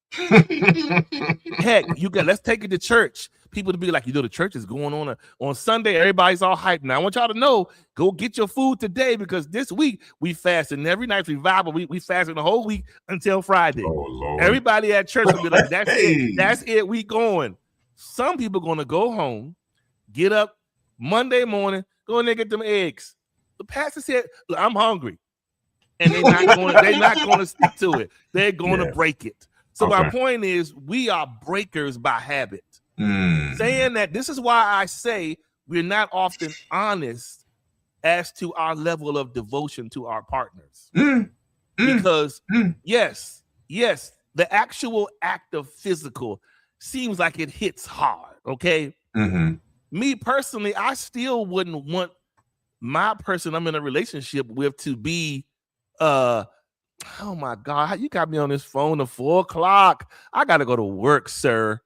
Heck, let's take it to church. People to be like, the church is going on Sunday. Everybody's all hyped. Now I want y'all to know, go get your food today because this week we fasted. And every night's revival, we fasted the whole week until Friday. Oh, Lord. Everybody at church will be like, that's it. That's it. We going. Some people going to go home, get up Monday morning, go in there get them eggs. The pastor said, look, I'm hungry. And they're not going to stick to it. They're going to break it. So my point is, we are breakers by habit. Saying that, this is why I say we're not often honest as to our level of devotion to our partners. Because yes, the actual act of physical seems like it hits hard, okay? Me personally, I still wouldn't want my person I'm in a relationship with to be oh my God, you got me on this phone at 4:00. I gotta go to work, sir.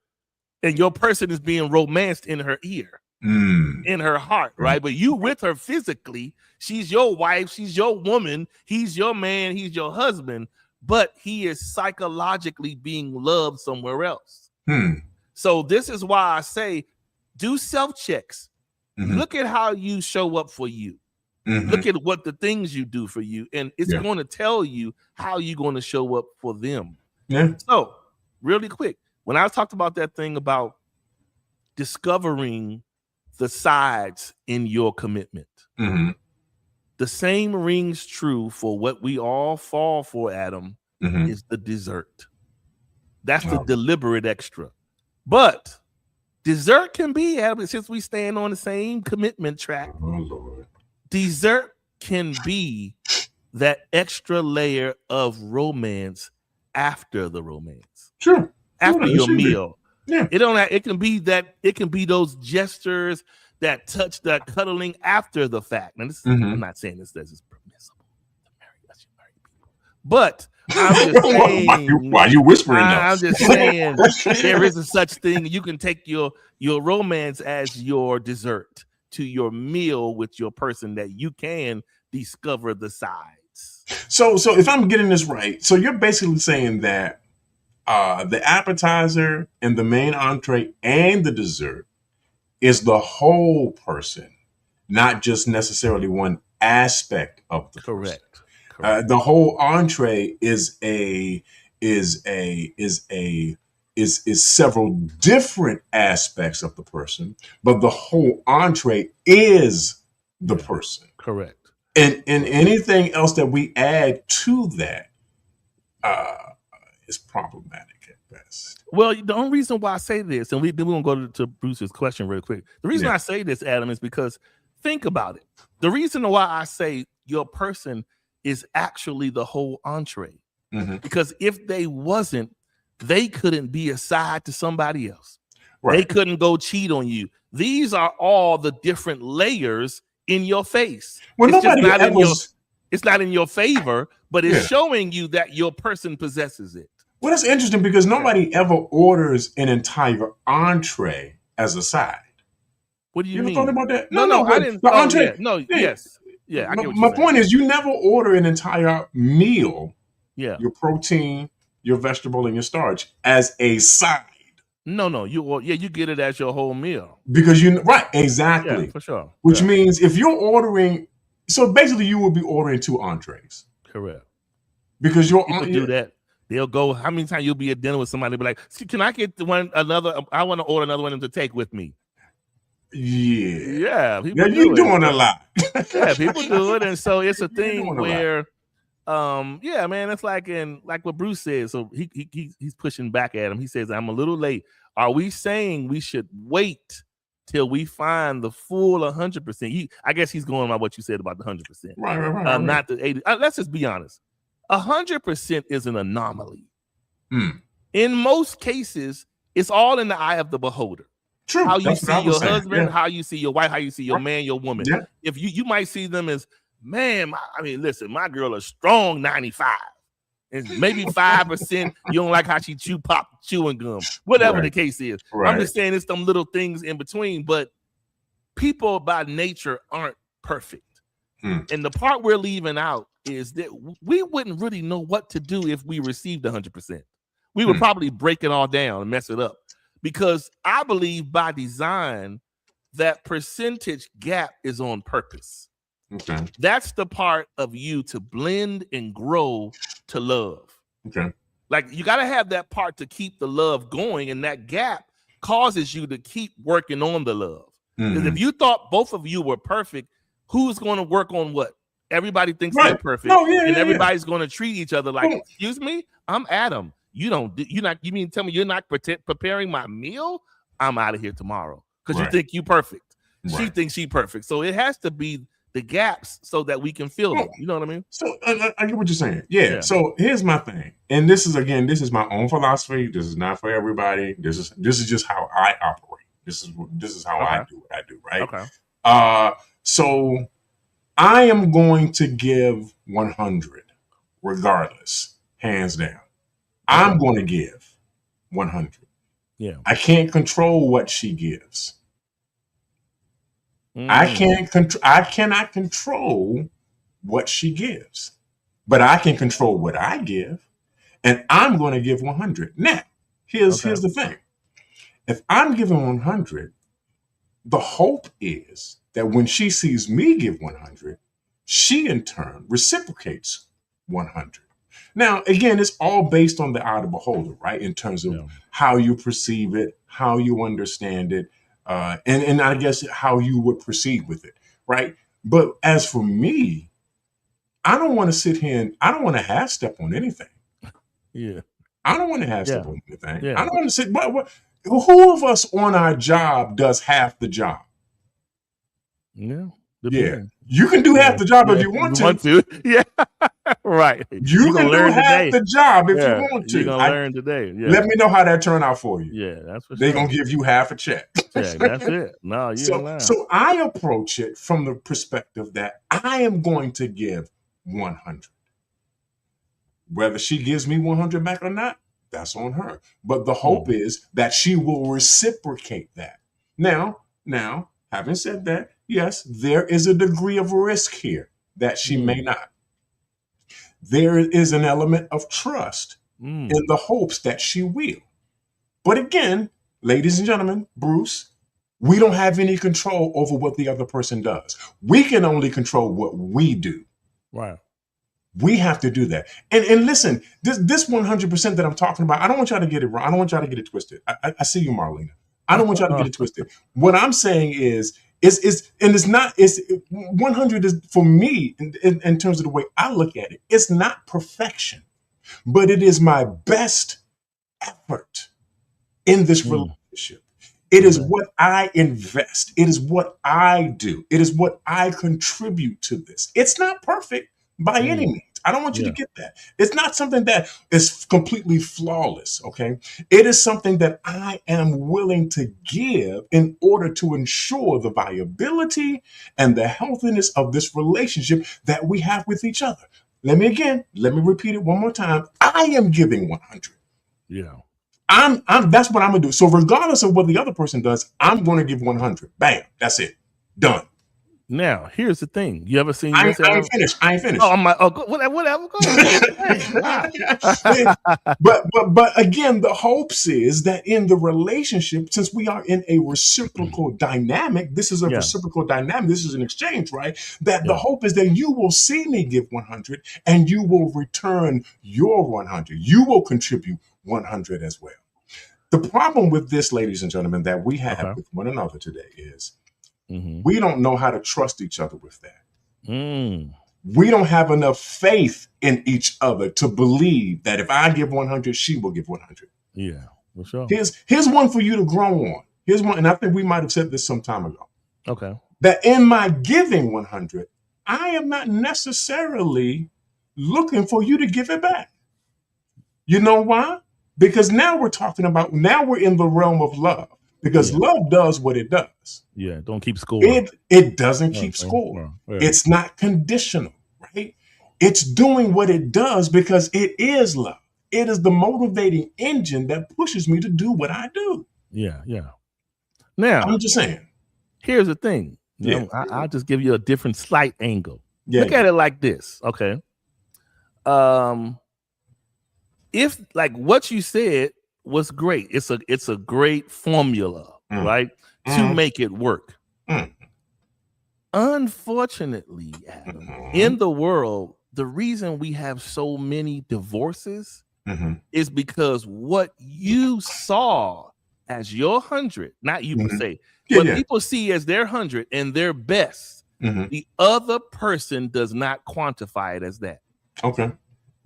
And your person is being romanced in her ear, in her heart, right? But you with her physically, she's your wife, she's your woman, he's your man, he's your husband, but he is psychologically being loved somewhere else. So this is why I say, do self-checks. Look at how you show up for you. Look at what the things you do for you, and it's going to tell you how you're going to show up for them. So really quick, when I talked about that thing about discovering the sides in your commitment, the same rings true for what we all fall for, Adam, Mm-hmm. is the dessert. That's the deliberate extra. But dessert can be, Adam, since we stand on the same commitment track, Lord. Dessert can be that extra layer of romance after the romance. Sure. After your meal. Yeah. It can be that, it can be those gestures, that touch, that cuddling after the fact. Now, this, I'm not saying this is permissible to marry people, but I'm just saying. Why are you whispering? I'm just saying there is a such thing. You can take your romance as your dessert to your meal with your person, that you can discover the sides. So if I'm getting this right, so you're basically saying that the appetizer and the main entree and the dessert is the whole person, not just necessarily one aspect of the person. Correct. The whole entree is several different aspects of the person, but the whole entree is the person. Correct. And anything else that we add to that is problematic at best. Well, the only reason why I say this, and we won't go to Bruce's question real quick. The reason I say this, Adam, is because think about it. The reason why I say your person is actually the whole entree, because if they wasn't, they couldn't be a side to somebody else. Right. They couldn't go cheat on you. These are all the different layers in your face. Well, it's not in your favor, but it's showing you that your person possesses it. Well, that's interesting because nobody ever orders an entire entree as a side. What do you mean? You ever thought about that? No, I didn't. The entree. Yeah. No, yes. Yeah, I get what my point is, you never order an entire meal, your protein, your vegetable, and your starch as a side. No, you get it as your whole meal. Because exactly. Yeah, for sure. Which means if you're ordering, so basically you will be ordering 2 entrees. Correct. Because people do that. They'll go, how many times you'll be at dinner with somebody, be like, can I get another? I want to order another one to take with me. Yeah. People you're doing a lot. Yeah, people do it. And so it's a thing where, man, it's like what Bruce says. So he's pushing back at him. He says, I'm a little late. Are we saying we should wait till we find the full 100%? I guess he's going by what you said about the 100%. Right. Not the 80. Let's just be honest. 100% is an anomaly. In most cases, it's all in the eye of the beholder. True. How you see your husband, how you see your wife, how you see your man, your woman. Yeah. If you might see them as, man, I mean, listen, my girl is strong 95. And maybe 5% you don't like how she pop chewing gum. Whatever the case is. Right. I'm just saying it's some little things in between, but people by nature aren't perfect. And the part we're leaving out is that we wouldn't really know what to do if we received 100%. We would probably break it all down and mess it up. Because I believe by design, that percentage gap is on purpose. Okay. That's the part of you to blend and grow to love. Okay. Like you got to have that part to keep the love going, and that gap causes you to keep working on the love. Because if you thought both of you were perfect, who's going to work on what? Everybody thinks they're perfect, and everybody's going to treat each other like, excuse me, I'm Adam. You mean tell me you're not preparing my meal? I'm out of here tomorrow because you think you perfect. She thinks she perfect. So it has to be the gaps so that we can fill them. You know what I mean? So I get what you're saying. Yeah. So here's my thing. And this is my own philosophy. This is not for everybody. This is just how I operate. This is how I do what I do, right? Okay. So I am going to give 100 regardless, hands down. I'm going to give 100. Yeah. I can't control what she gives. I cannot control what she gives, but I can control what I give, and I'm going to give 100. Now, here's the thing. If I'm giving 100, the hope is that when she sees me give 100, she in turn reciprocates 100. Now, again, it's all based on the eye of the beholder, right? In terms of how you perceive it, how you understand it, and I guess how you would proceed with it, right? But as for me, I don't want to sit here and I don't want to half step on anything. Yeah. I don't want to half step on anything. Yeah. I don't want to sit, but who of us on our job does half the job? Yeah. Yeah. You can do half the job if you want to. Yeah. Right. You can do half the job if you want to. You're going to learn today. Yeah. Let me know how that turned out for you. Yeah, that's for sure. They're going to give you half a check. That's it. No, so I approach it from the perspective that I am going to give 100. Whether she gives me 100 back or not, that's on her. But the hope is that she will reciprocate that. Now, having said that, yes, there is a degree of risk here that she may not. There is an element of trust in the hopes that she will. But again, ladies and gentlemen, Bruce, we don't have any control over what the other person does. We can only control what we do. Right. We have to do that. And listen, this 100% that I'm talking about, I don't want y'all to get it wrong. I don't want y'all to get it twisted. I see you, Marlena. I don't want y'all to get it twisted. What I'm saying is 100 is for me in terms of the way I look at it. It's not perfection, but it is my best effort in this relationship. It is what I invest. It is what I do. It is what I contribute to this. It's not perfect by any means. I don't want you to get that. It's not something that is completely flawless, okay? It is something that I am willing to give in order to ensure the viability and the healthiness of this relationship that we have with each other. Let me repeat it one more time. I am giving 100. Yeah. That's what I'm gonna do. So regardless of what the other person does, I'm gonna give 100. Bam, that's it. Done. Now, here's the thing. You ever seen this? I ain't finished. Oh, I'm like, whatever. Go ahead. But again, the hopes is that in the relationship, since we are in a reciprocal dynamic, this is a reciprocal dynamic, this is an exchange, right? That the hope is that you will see me give 100 and you will return your 100. You will contribute 100 as well. The problem with this, ladies and gentlemen, that we have with one another today is we don't know how to trust each other with that. We don't have enough faith in each other to believe that if I give 100, she will give 100. Yeah, for sure. Here's one for you to grow on. Here's one, and I think we might have said this some time ago. Okay. That in my giving 100, I am not necessarily looking for you to give it back. You know why? Because now we're in the realm of love. Because love does what it does. Yeah, don't keep score. It doesn't keep score. It's not conditional, right? It's doing what it does because it is love. It is the motivating engine that pushes me to do what I do. Yeah. Now, I'm just saying. Here's the thing. I'll just give you a different slight angle. Look at it like this, okay? If like what you said was great. It's a great formula, right? To make it work. Unfortunately, Adam, in the world, the reason we have so many divorces is because what you saw as your 100, not you per se, but people see as their 100 and their best, the other person does not quantify it as that. Okay.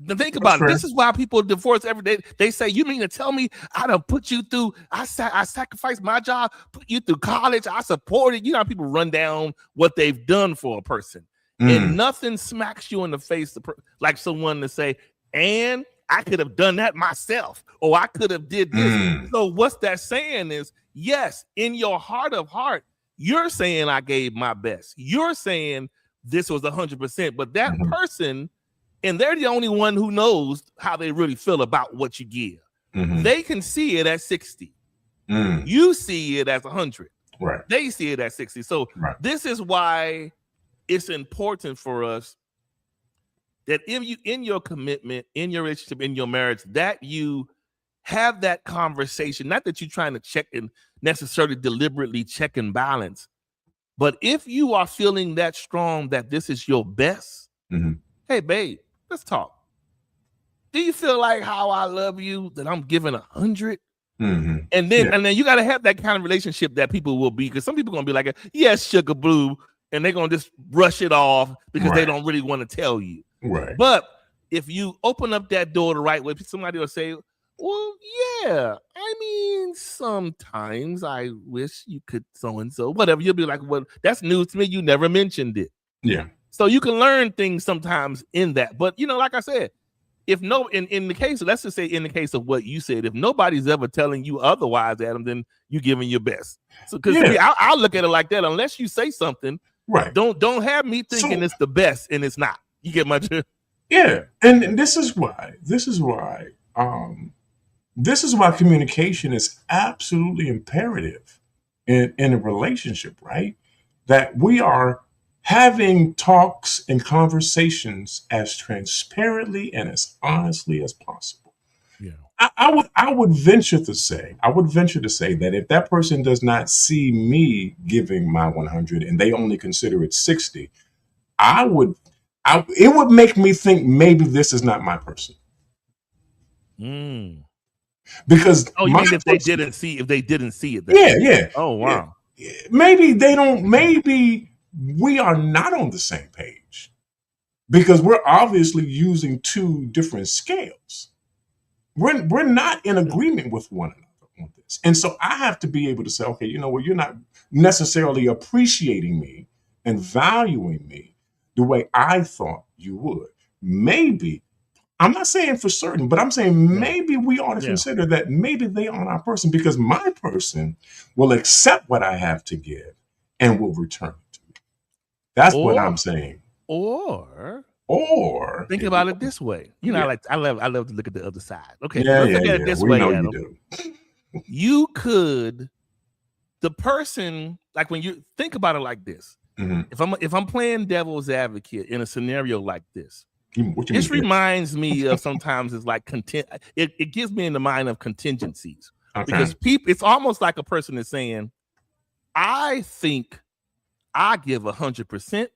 Now think about it. This is why people divorce every day. They say, you mean to tell me I done put you through, I sacrificed my job, put you through college, I supported. You know how people run down what they've done for a person. And nothing smacks you in the face like someone to say, and I could have done that myself, or I could have did this. So what's that saying is, yes, in your heart of heart, you're saying I gave my best. You're saying this was 100%, but that person, and they're the only one who knows how they really feel about what you give. They can see it at 60. You see it as 100. Right. They see it at 60. So this is why it's important for us that in your commitment, in your relationship, in your marriage, that you have that conversation. Not that you're trying to check and necessarily deliberately check and balance, but if you are feeling that strong that this is your best, hey, babe, let's talk. Do you feel like how I love you that I'm giving 100? And then you got to have that kind of relationship that people will be, because some people are going to be like, yes, sugar blue. and they're gonna just brush it off because Right. they don't really want to tell you. Right. But if you open up that door the right way, somebody will say, well, yeah, I mean, sometimes I wish you could so-and-so, whatever. You'll be like, well, that's news to me. You never mentioned it. Yeah. So you can learn things sometimes in that. But, like I said, if in the case, let's just say in the case of what you said, if nobody's ever telling you otherwise, Adam, then you're giving your best. So, because I'll look at it like that. Unless you say something, right? Don't have me thinking it's the best and it's not. You get my drift? Yeah, and this is why communication is absolutely imperative in a relationship, right? That we are having talks and conversations as transparently and as honestly as possible. Yeah. I would venture to say that if that person does not see me giving my 100 and they only consider it 60, it would make me think maybe this is not my person. Because you mean if they didn't see it? Yeah. Oh wow. Yeah. Maybe we are not on the same page because we're obviously using two different scales. We're not in agreement with one another on this. And so I have to be able to say, okay, you're not necessarily appreciating me and valuing me the way I thought you would. Maybe, I'm not saying for certain, but I'm saying maybe we ought to consider that maybe they aren't our person, because my person will accept what I have to give and will return it to me. That's what I'm saying. Or think if about it this way. I love to look at the other side. Okay, let's look at it this way, Adam. You could, the person, like when you think about it like this, if I'm playing devil's advocate in a scenario like this, this reminds me of sometimes it's like it gives me in the mind of contingencies. Because it's almost like a person is saying, I think I give 100%.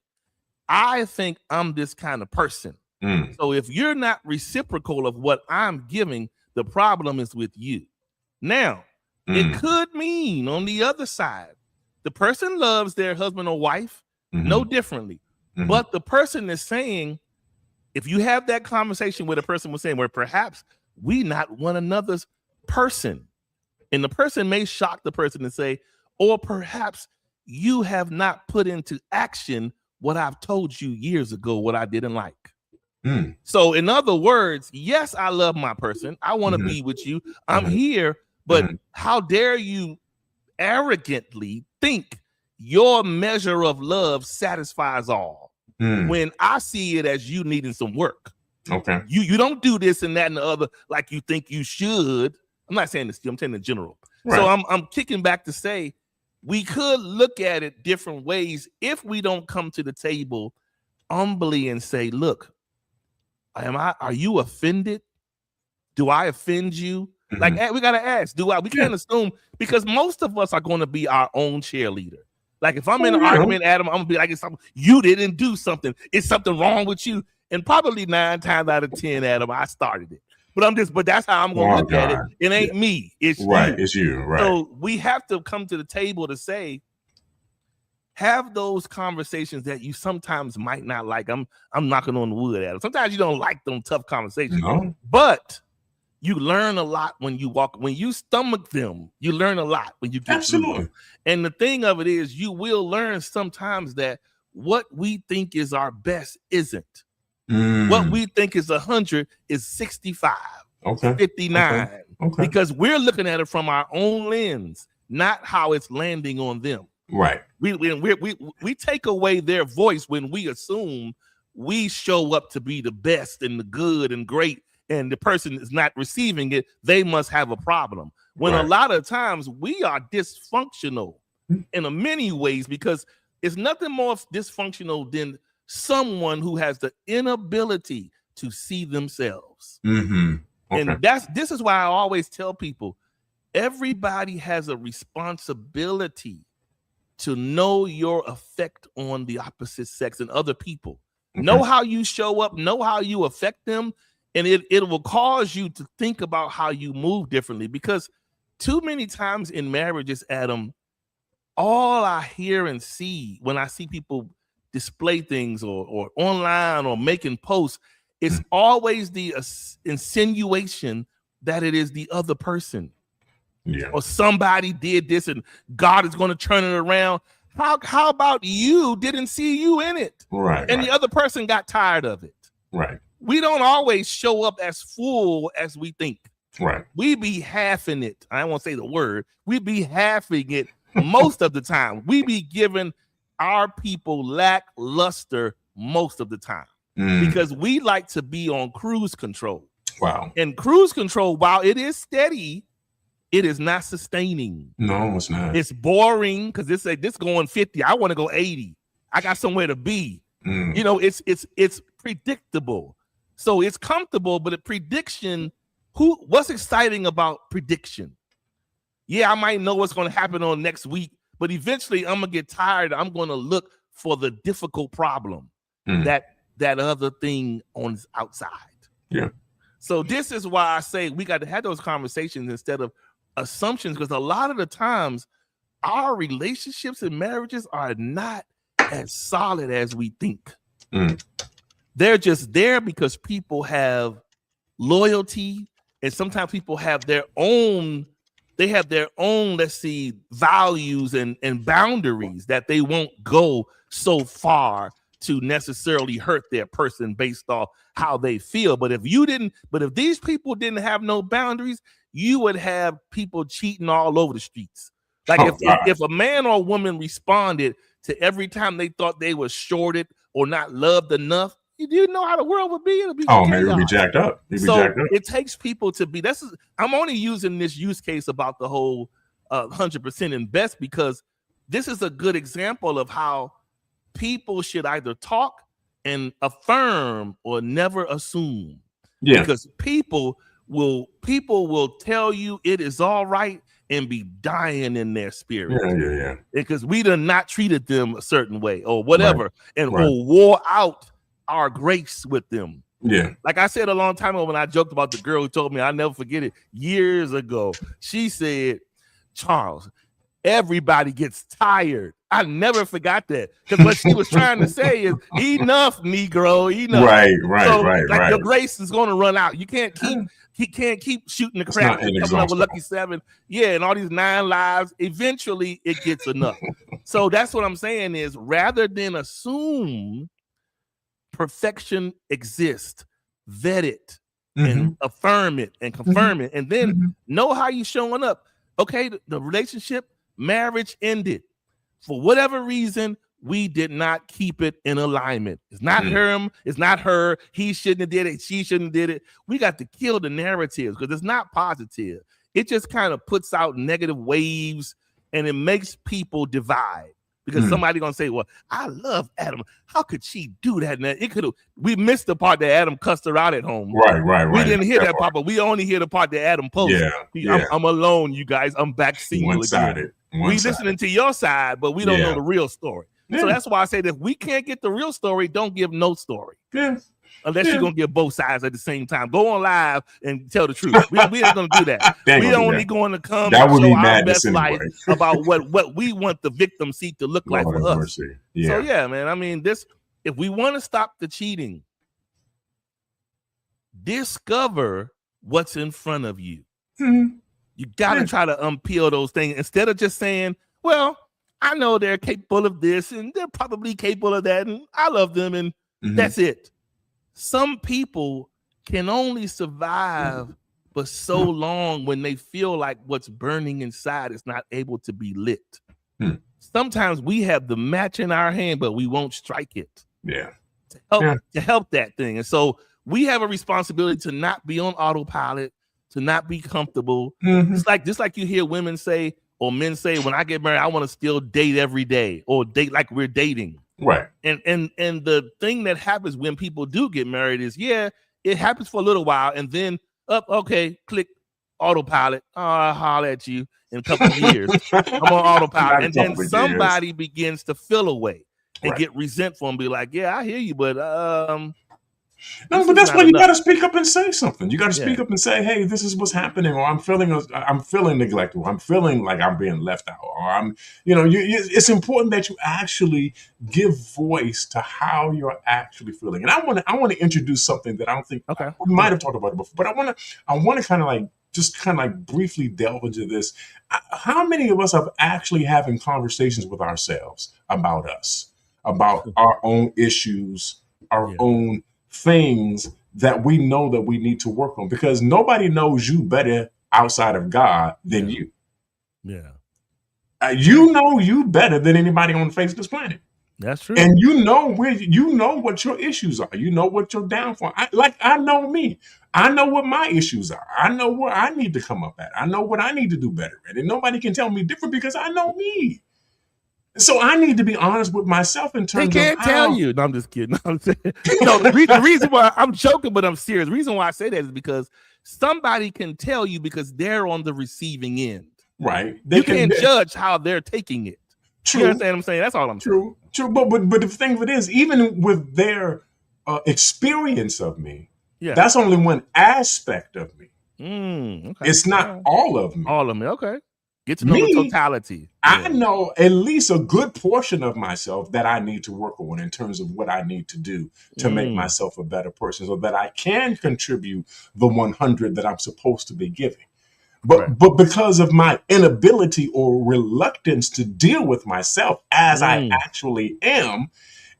I think I'm this kind of person. So if you're not reciprocal of what I'm giving, the problem is with you. Now, it could mean on the other side, the person loves their husband or wife no differently. But the person is saying, if you have that conversation where the person was saying, where perhaps we not one another's person, and the person may shock the person and say, or perhaps you have not put into action what I've told you years ago, what I didn't like. So in other words, yes, I love my person. I want to be with you. I'm here, but how dare you arrogantly think your measure of love satisfies all when I see it as you needing some work. Okay. You don't do this and that and the other like you think you should. I'm not saying this, I'm saying in general. Right. So I'm kicking back to say we could look at it different ways if we don't come to the table humbly and say, look, are you offended? Do I offend you? Like, we got to ask, we can't assume, because most of us are going to be our own cheerleader. Like if I'm in an argument, Adam, I'm gonna be like, you didn't do something. It's something wrong with you. And probably 9 times out of 10, Adam, I started it. But that's how I'm gonna look at it. It ain't me. It's you. It's you. Right. So we have to come to the table to say, have those conversations that you sometimes might not like. I'm knocking on the wood, Adam. Sometimes you don't like them tough conversations, but you learn a lot when you stomach them. You learn a lot when you get through them. And the thing of it is, you will learn sometimes that what we think is our best isn't. What we think is 100 is 65, 59, because we're looking at it from our own lens, not how it's landing on them. Right. We take away their voice when we assume we show up to be the best and the good and great, and the person is not receiving it. They must have a problem. When a lot of times we are dysfunctional in many ways, because it's nothing more dysfunctional than someone who has the inability to see themselves. And this is why I always tell people, everybody has a responsibility to know your effect on the opposite sex and other people. Know how you show up, know how you affect them, and it will cause you to think about how you move differently. Because too many times in marriages, Adam, all I hear and see when I see people display things or online or making posts, it's always the insinuation that it is the other person. Yeah. Or somebody did this and God is going to turn it around. How about you didn't see you in it? Right. And the other person got tired of it. Right. We don't always show up as full as we think. Right. We be halving it. I don't want to say the word. We be halving it most of the time. We be giving our people lackluster most of the time because we like to be on cruise control. Wow. And cruise control, while it is steady, it is not sustaining. No, it's not. It's boring because this going 50. I want to go 80. I got somewhere to be. You know, it's predictable. So it's comfortable, but a prediction, what's exciting about prediction? Yeah, I might know what's going to happen on next week, but eventually I'm going to get tired. I'm going to look for the difficult problem, that other thing on the outside. Yeah. So this is why I say we got to have those conversations instead of assumptions, because a lot of the times our relationships and marriages are not as solid as we think. They're just there because people have loyalty, and sometimes people have their own, let's see, values and boundaries that they won't go so far to necessarily hurt their person based off how they feel. But if these people didn't have no boundaries, you would have people cheating all over the streets. Like if a man or a woman responded to every time they thought they were shorted or not loved enough, you know how the world would be. It'll be man, it would be jacked up. It takes people to be. I'm only using this use case about the whole 100% invest because this is a good example of how people should either talk and affirm or never assume. Yeah. Because people will tell you it is all right and be dying in their spirit. Yeah. Because we done not treated them a certain way or whatever, or wore out our grace with them. Yeah. Like I said a long time ago when I joked about the girl who told me, I'll never forget it, years ago. She said, Charles, everybody gets tired. I never forgot that. Because what she was trying to say is, enough, Negro, enough. Right. Your grace is going to run out. You can't keep shooting the crap and coming up with lucky 7. Yeah, and all these 9 lives. Eventually, it gets enough. So that's what I'm saying is, rather than assume perfection exists, vet it and affirm it and confirm it, and then know how you're showing up. Okay, the relationship, marriage ended. For whatever reason, we did not keep it in alignment. It's not him. It's not her. He shouldn't have did it. She shouldn't have did it. We got to kill the narratives because it's not positive. It just kind of puts out negative waves and it makes people divide. Because somebody gonna say, "Well, I love Adam. How could she do that?" And we missed the part that Adam cussed her out at home. Right. We didn't hear that part, but we only hear the part that Adam posted. Yeah. I'm alone, you guys. I'm back single again. We listening to your side, but we don't know the real story. So that's why I say that if we can't get the real story, don't give no story. Unless you're going to give both sides at the same time. Go on live and tell the truth. We ain't going to do that. We only going to come and show our best life about what we want the victim seat to look like for us. So yeah, man. I mean, if we want to stop the cheating, discover what's in front of you. You got to try to unpeel those things instead of just saying, well, I know they're capable of this and they're probably capable of that and I love them and that's it. Some people can only survive for so long when they feel like what's burning inside is not able to be lit. Sometimes we have the match in our hand, but we won't strike it. To help that thing. And so we have a responsibility to not be on autopilot, to not be comfortable. Just like you hear women say or men say, when I get married, I want to still date every day or date like we're dating. Right. And the thing that happens when people do get married is, it happens for a little while and then click autopilot. I'll holler at you in a couple of years. I'm on autopilot. And then somebody begins to feel away and get resentful and be like, yeah, I hear you, but No, but that's why you got to speak up and say something. You got to speak up and say, "Hey, this is what's happening," or "I'm feeling neglected," or "I'm feeling like I'm being left out," or "I'm," it's important that you actually give voice to how you're actually feeling. And I want to introduce something that I don't think we might have talked about it before, but I want to kind of briefly delve into this. How many of us are actually having conversations with ourselves about us, about our own issues, our own things that we know that we need to work on? Because nobody knows you better outside of God than you. Yeah. You know you better than anybody on the face of this planet. That's true. And you know what your issues are. You know what you're down for. I know me. I know what my issues are. I know where I need to come up at. I know what I need to do better at. And nobody can tell me different because I know me. So I need to be honest with myself in terms of they can't tell you. No, I'm just kidding. No, I'm saying, the reason why I'm joking, but I'm serious. The reason why I say that is because somebody can tell you because they're on the receiving end. Right. You can't judge how they're taking it. True. You understand what I'm saying? That's all I'm saying. True. But the thing of it is, even with their experience of me, that's only one aspect of me. Okay. It's not all of me. All of me. Okay. Get to know the totality. I know at least a good portion of myself that I need to work on in terms of what I need to do to make myself a better person so that I can contribute the 100 that I'm supposed to be giving. But because of my inability or reluctance to deal with myself as I actually am,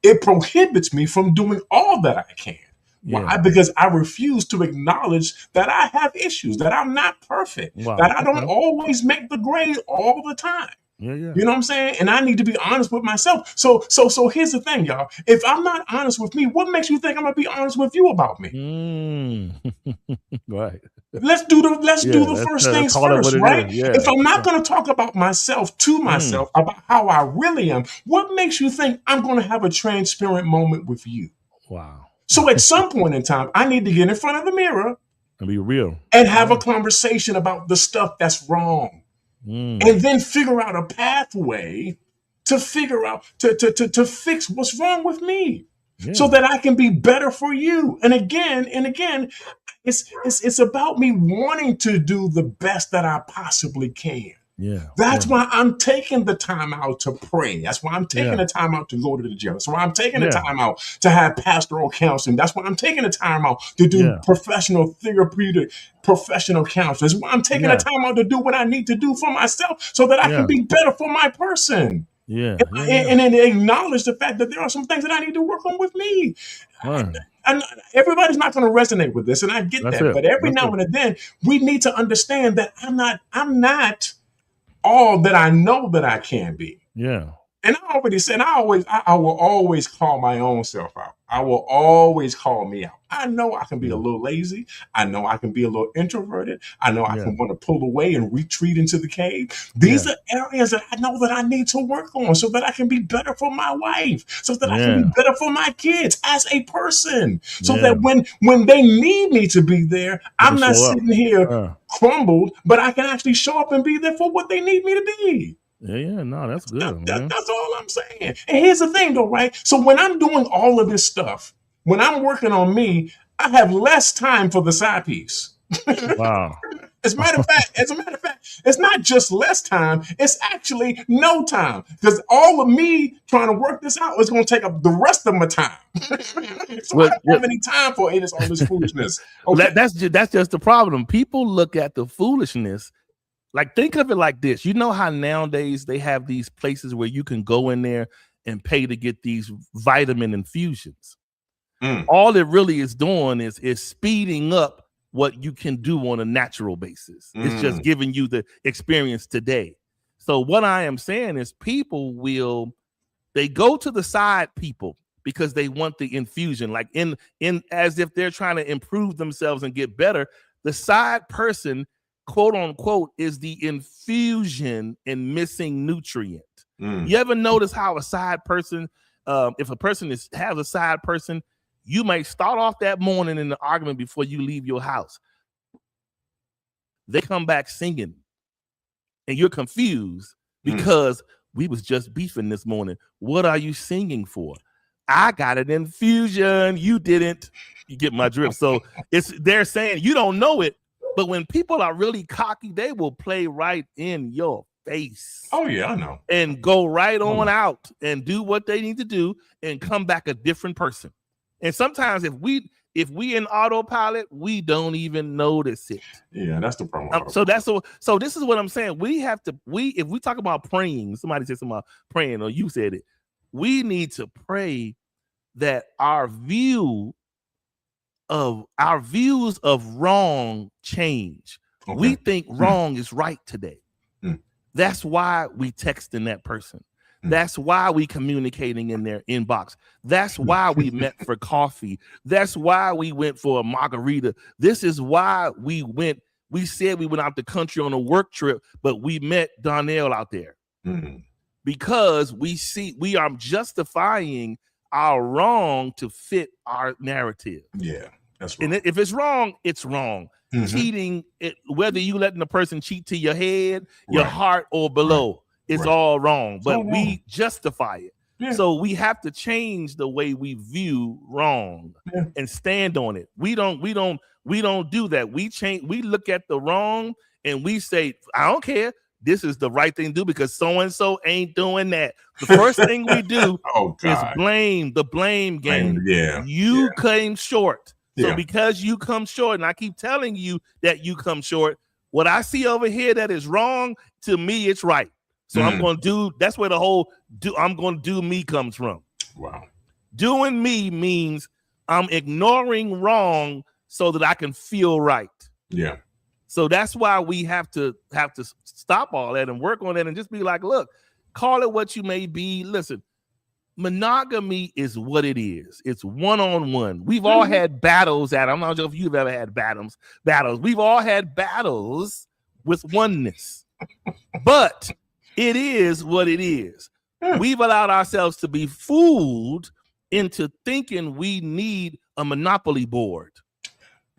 it prohibits me from doing all that I can. Why? Because I refuse to acknowledge that I have issues, that I'm not perfect, that I don't always make the grade all the time. You know what I'm saying? And I need to be honest with myself. So here's the thing, y'all. If I'm not honest with me, what makes you think I'm gonna be honest with you about me? Right. Let's do the first things first, right? If I'm not going to talk about myself to myself, about how I really am, what makes you think I'm going to have a transparent moment with you? Wow. So at some point in time, I need to get in front of the mirror and be real and have a conversation about the stuff that's wrong, and then figure out a pathway to figure out to fix what's wrong with me, so that I can be better for you. And again, it's about me wanting to do the best that I possibly can. That's why I'm taking the time out to pray. That's why I'm taking the time out to go to the gym. That's why I'm taking the time out to have pastoral counseling. That's why I'm taking the time out to do professional therapeutic, professional counseling. That's why I'm taking the time out to do what I need to do for myself so that I can be better for my person. And then acknowledge the fact that there are some things that I need to work on with me. And everybody's not going to resonate with this, and I get that. But every now and then, we need to understand that I'm not all that I know that I can be. And I already said, I will always call my own self out. I will always call me out. I know I can be a little lazy. I know I can be a little introverted. I know I can want to pull away and retreat into the cave. These are areas that I know that I need to work on so that I can be better for my wife, so that I can be better for my kids as a person, so that when they need me to be there, I'm not sitting here crumbled, but I can actually show up and be there for what they need me to be. No, that's good. That's all I'm saying. And here's the thing, though, right? So when I'm doing all of this stuff, when I'm working on me, I have less time for the side piece. Wow. As a matter of fact, it's not just less time, it's actually no time. Because all of me trying to work this out is going to take up the rest of my time. So I don't have any time for all this foolishness. Okay. That's just the problem. People look at the foolishness. Like, think of it like this. You know how nowadays they have these places where you can go in there and pay to get these vitamin infusions. All it really is doing is speeding up what you can do on a natural basis. It's just giving you the experience today. So what I am saying is people they go to the side people because they want the infusion, like in as if they're trying to improve themselves and get better. The side person, quote unquote, is the infusion in missing nutrient. You ever notice how a side person, if a person has a side person, you might start off that morning in the argument before you leave your house. They come back singing and you're confused because we was just beefing this morning. What are you singing for? I got an infusion. You didn't. You get my drift. So they're saying you don't know it, but when people are really cocky, they will play right in your face. Oh yeah, I know. And go right on out and do what they need to do and come back a different person. And sometimes if we in autopilot, we don't even notice it. Yeah, that's the problem. So this is what I'm saying. If we talk about praying, somebody said something about praying, or you said it, we need to pray that our views of wrong change. Okay. We think wrong is right today. That's why we texting that person. That's why we communicating in their inbox. That's why we met for coffee. That's why we went for a margarita. This is why we said we went out the country on a work trip, but we met Donnell out there. Because we are justifying our wrong to fit our narrative. Yeah, that's right. And if it's wrong, it's wrong. Cheating, whether you letting the person cheat to your head, your heart, or below, it's all wrong. But we justify it. Yeah. So we have to change the way we view wrong and stand on it. We don't do that. We look at the wrong and we say, I don't care. This is the right thing to do because so-and-so ain't doing that. The first thing we do is blame the blame game. You came short. So because you come short, and I keep telling you that you come short, what I see over here that is wrong, to me, it's right. So I'm going to do, that's where the whole I'm going to do me comes from. Wow. Doing me means I'm ignoring wrong so that I can feel right. Yeah. So that's why we have to stop all that and work on that and just be like, look, call it what you may be. Listen, monogamy is what it is. It's one-on-one. We've all had battles at, I'm not sure if you've ever had battles. We've all had battles with oneness. But it is what it is. We've allowed ourselves to be fooled into thinking we need a monopoly board.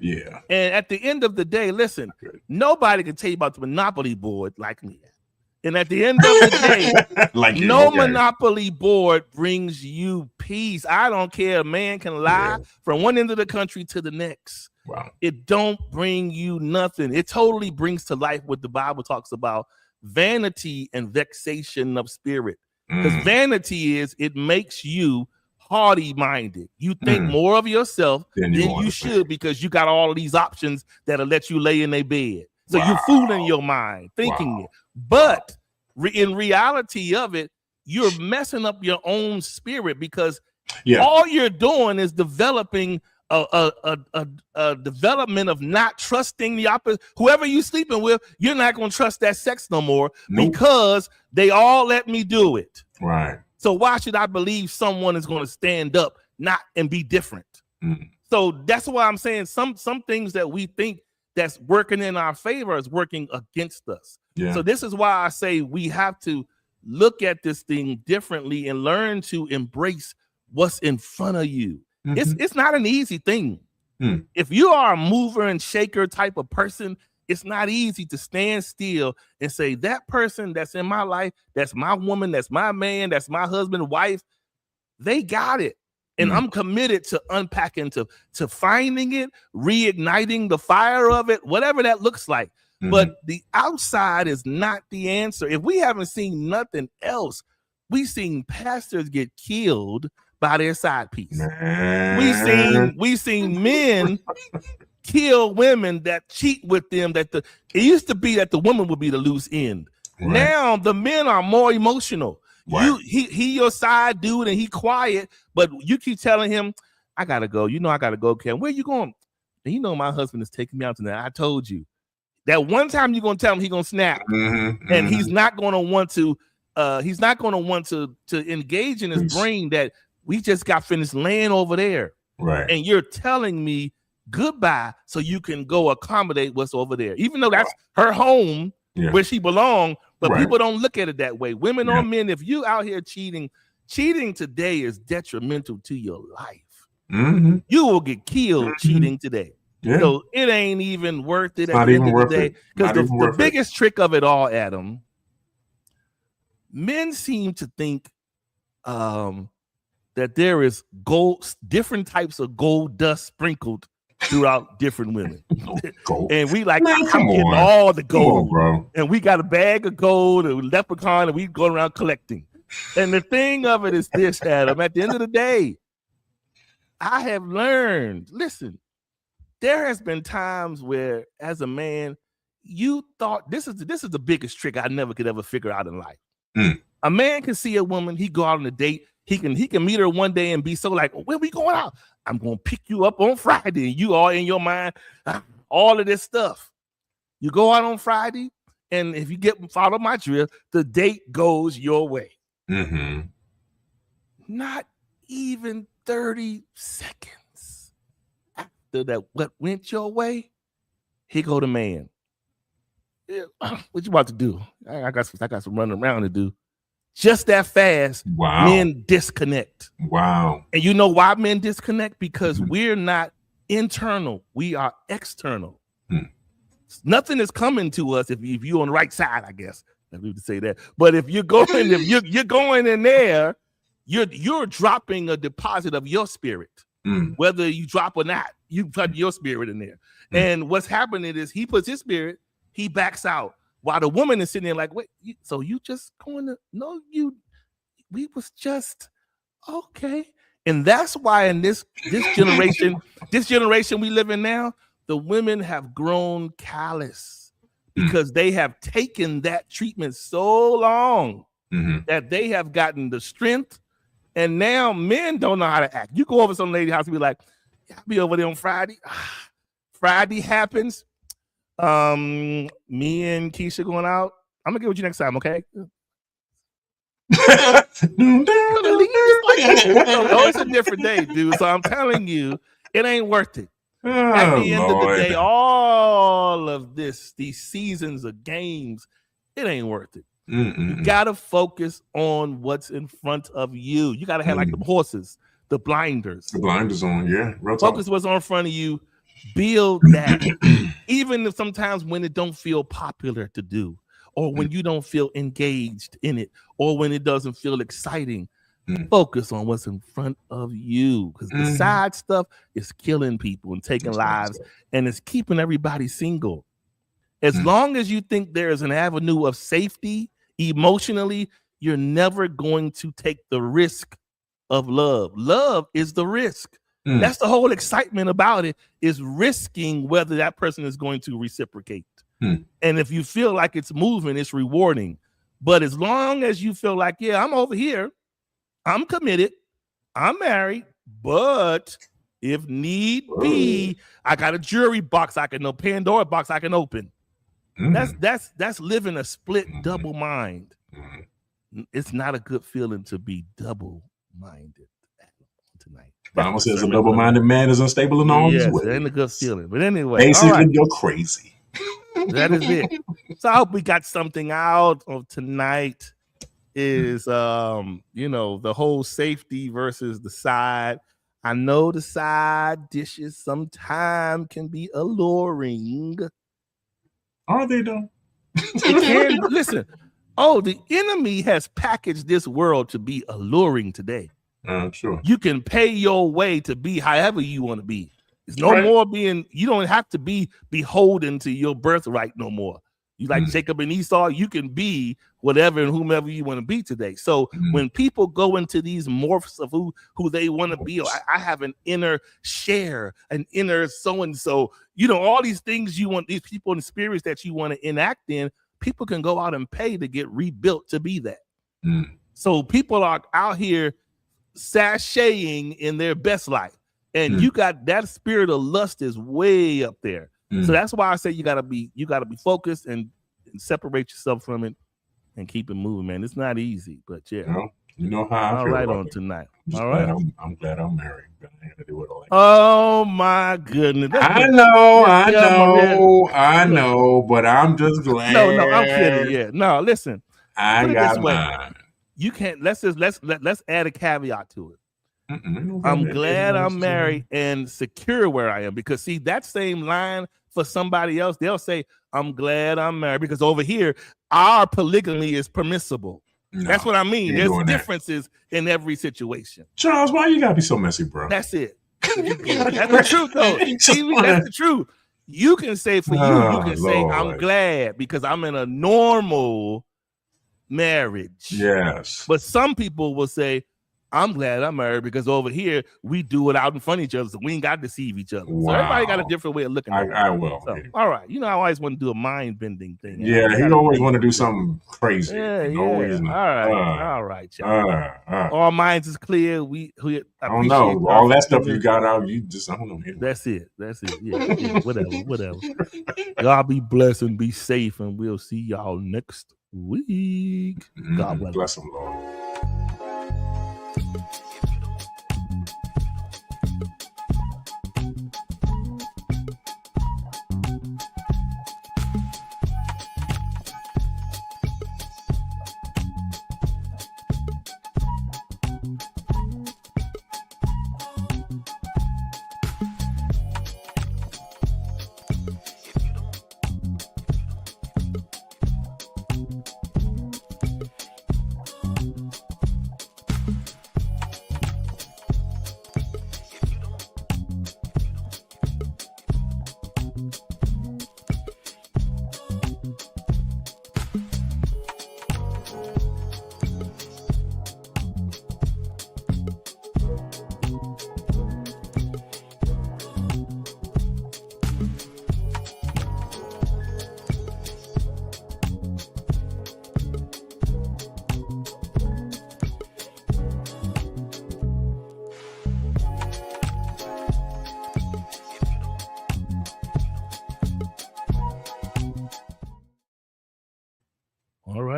Yeah. And at the end of the day, listen, nobody can tell you about the monopoly board like me. And at the end of the day, monopoly board brings you peace. I don't care. A man can lie from one end of the country to the next. Wow. It don't bring you nothing. It totally brings to life what the Bible talks about, vanity and vexation of spirit. Because vanity is, it makes you haughty-minded. You think more of yourself than you should because you got all of these options that'll let you lay in their bed. So you're fooling your mind, thinking it. But in reality of it, you're messing up your own spirit because all you're doing is developing a development of not trusting the opposite. Whoever you sleeping with, you're not going to trust that sex no more because they all let me do it. Right. So why should I believe someone is going to stand up, not and be different? So that's why I'm saying some things that we think that's working in our favor is working against us. Yeah. So this is why I say we have to look at this thing differently and learn to embrace what's in front of you. It's not an easy thing. If you are a mover and shaker type of person, it's not easy to stand still and say that person that's in my life, that's my woman, that's my man, that's my husband, wife, they got it. And I'm committed to unpacking, to finding it, reigniting the fire of it, whatever that looks like. But the outside is not the answer. If we haven't seen nothing else, we've seen pastors get killed by their side piece. We seen men kill women that cheat with them. It used to be that the woman would be the loose end. Right. Now the men are more emotional. Right. He your side dude and he quiet, but you keep telling him, I gotta go. You know I gotta go, Ken. Where you going? And you know my husband is taking me out tonight. I told you. That one time you're gonna tell him he's gonna snap, and he's not gonna want to. He's not gonna want to engage in his brain that we just got finished laying over there, right? And you're telling me goodbye so you can go accommodate what's over there, even though that's her home where she belongs. But people don't look at it that way. Women or men, if you out here cheating today is detrimental to your life. You will get killed cheating today. Yeah. So it ain't even worth it at the end of the day. Because the biggest trick of it all, Adam, men seem to think that there is gold, different types of gold dust sprinkled throughout different women. And we like, Man, I'm getting all the gold. bro. And we got a bag of gold, a leprechaun, and we go around collecting. And the thing of it is this, Adam, at the end of the day, I have learned, listen, there has been times where as a man, you thought this is the biggest trick I never could ever figure out in life. A man can see a woman, he go out on a date, he can meet her one day and be so like, where we going out? I'm gonna pick you up on Friday. And you are in your mind, all of this stuff. You go out on Friday, and if you follow my drill, the date goes your way. Mm-hmm. Not even 30 seconds after that, what went your way, here go the man. What you about to do? I got some running around to do. Just that fast, men disconnect. Wow. And you know why men disconnect? Because we're not internal. We are external. Nothing is coming to us if you're on the right side, I guess. I need to say that. But if you're going, you're going in there, you're dropping a deposit of your spirit. Whether you drop or not, you put your spirit in there. And what's happening is he puts his spirit, he backs out. While the woman is sitting there like, wait, so you just going to, no, we was just, okay. And that's why in this generation we live in now, the women have grown callous because they have taken that treatment so long that they have gotten the strength. And now men don't know how to act. You go over some lady's house and be like, yeah, I'll be over there on Friday. Friday happens. Me and Keisha going out. I'm gonna get with you next time, okay? It's a different day, dude. So I'm telling you, it ain't worth it. At the end of the day, all of these seasons of games, it ain't worth it. You gotta focus on what's in front of you. You gotta have like the horses, the blinders. The blinders on, yeah. Focus what's in front of you. Build that. Even if sometimes when it don't feel popular to do, or when you don't feel engaged in it, or when it doesn't feel exciting, focus on what's in front of you. Because the side stuff is killing people and taking lives, and it's keeping everybody single. As long as you think there is an avenue of safety emotionally, you're never going to take the risk of love. Love is the risk. That's the whole excitement about it, is risking whether that person is going to reciprocate. And if you feel like it's moving, it's rewarding. But as long as you feel like, yeah, I'm over here, I'm committed, I'm married, but if need be, I got a jewelry box Pandora box I can open. That's living a split double mind. It's not a good feeling to be double-minded tonight. Bible says a double-minded man is unstable in all his ways. It ain't a good feeling. But anyway, basically, you're crazy. That is it. So I hope we got something out of tonight. Is the whole safety versus the side. I know the side dishes sometimes can be alluring. Are they though? It can. Listen. Oh, the enemy has packaged this world to be alluring today. Sure. You can pay your way to be however you want to be. It's no more being, you don't have to be beholden to your birthright no more. You like Jacob and Esau, you can be whatever and whomever you want to be today. So when people go into these morphs of who they want to be, I have an inner share, an inner so-and-so, all these things you want, these people and spirits that you want to enact in, people can go out and pay to get rebuilt to be that. So people are out here sashaying in their best life. And you got that spirit of lust is way up there. So that's why I say you gotta be focused and separate yourself from it and keep it moving, man. It's not easy, but yeah. You know how I feel right about on it. tonight. All right. I'm glad I'm married. I ain't gonna do it all. Oh my goodness. I know, but I'm just glad. No, I'm kidding. Yeah. No, listen. I got mine. You can't let's add a caveat to it. I'm glad I'm married and secure where I am, because see, that same line for somebody else, they'll say, I'm glad I'm married, because over here, our polygamy is permissible. No, that's what I mean. ain't There's doing that. differences in every situation. Charles, why you gotta be so messy, bro? That's it. That's the truth, though. That's the truth. You can say for you can say I'm glad because I'm in a normal marriage. Yes. But some people will say, I'm glad I'm married because over here we do it out in front of each other, so we ain't got to deceive each other. Wow. So everybody got a different way of looking at it. I will. So, all right. You know, I always want to do a mind bending thing. Yeah, he always want to do something crazy. Yeah. All right, y'all. All minds is clear. We I don't know. All that stuff you got out, you just, I don't know. Anyway. That's it. Yeah. Whatever. Y'all be blessed and be safe, and we'll see y'all next week. God bless them, Lord.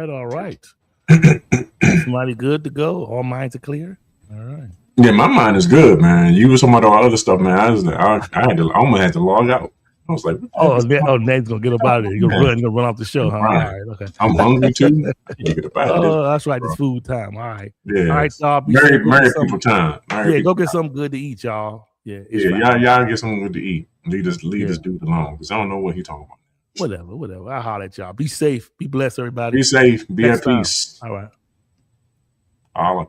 All right. Somebody good to go? All minds are clear? All right. Yeah, my mind is good, man. You were talking about all other stuff, man. I almost had to log out. I was like, Nate's gonna get up out of there. You're gonna run off the show, huh? All right, okay. I'm hungry too. You get up out of there. That's right. It's food time. All right. Yeah. All right, y'all. Married people time. Go get something good to eat, y'all. Yeah. Y'all get something good to eat. Leave this dude alone because I don't know what he's talking about. Whatever. I'll holler at y'all. Be safe. Be blessed, everybody. Be safe. Be at peace. All right. Holla.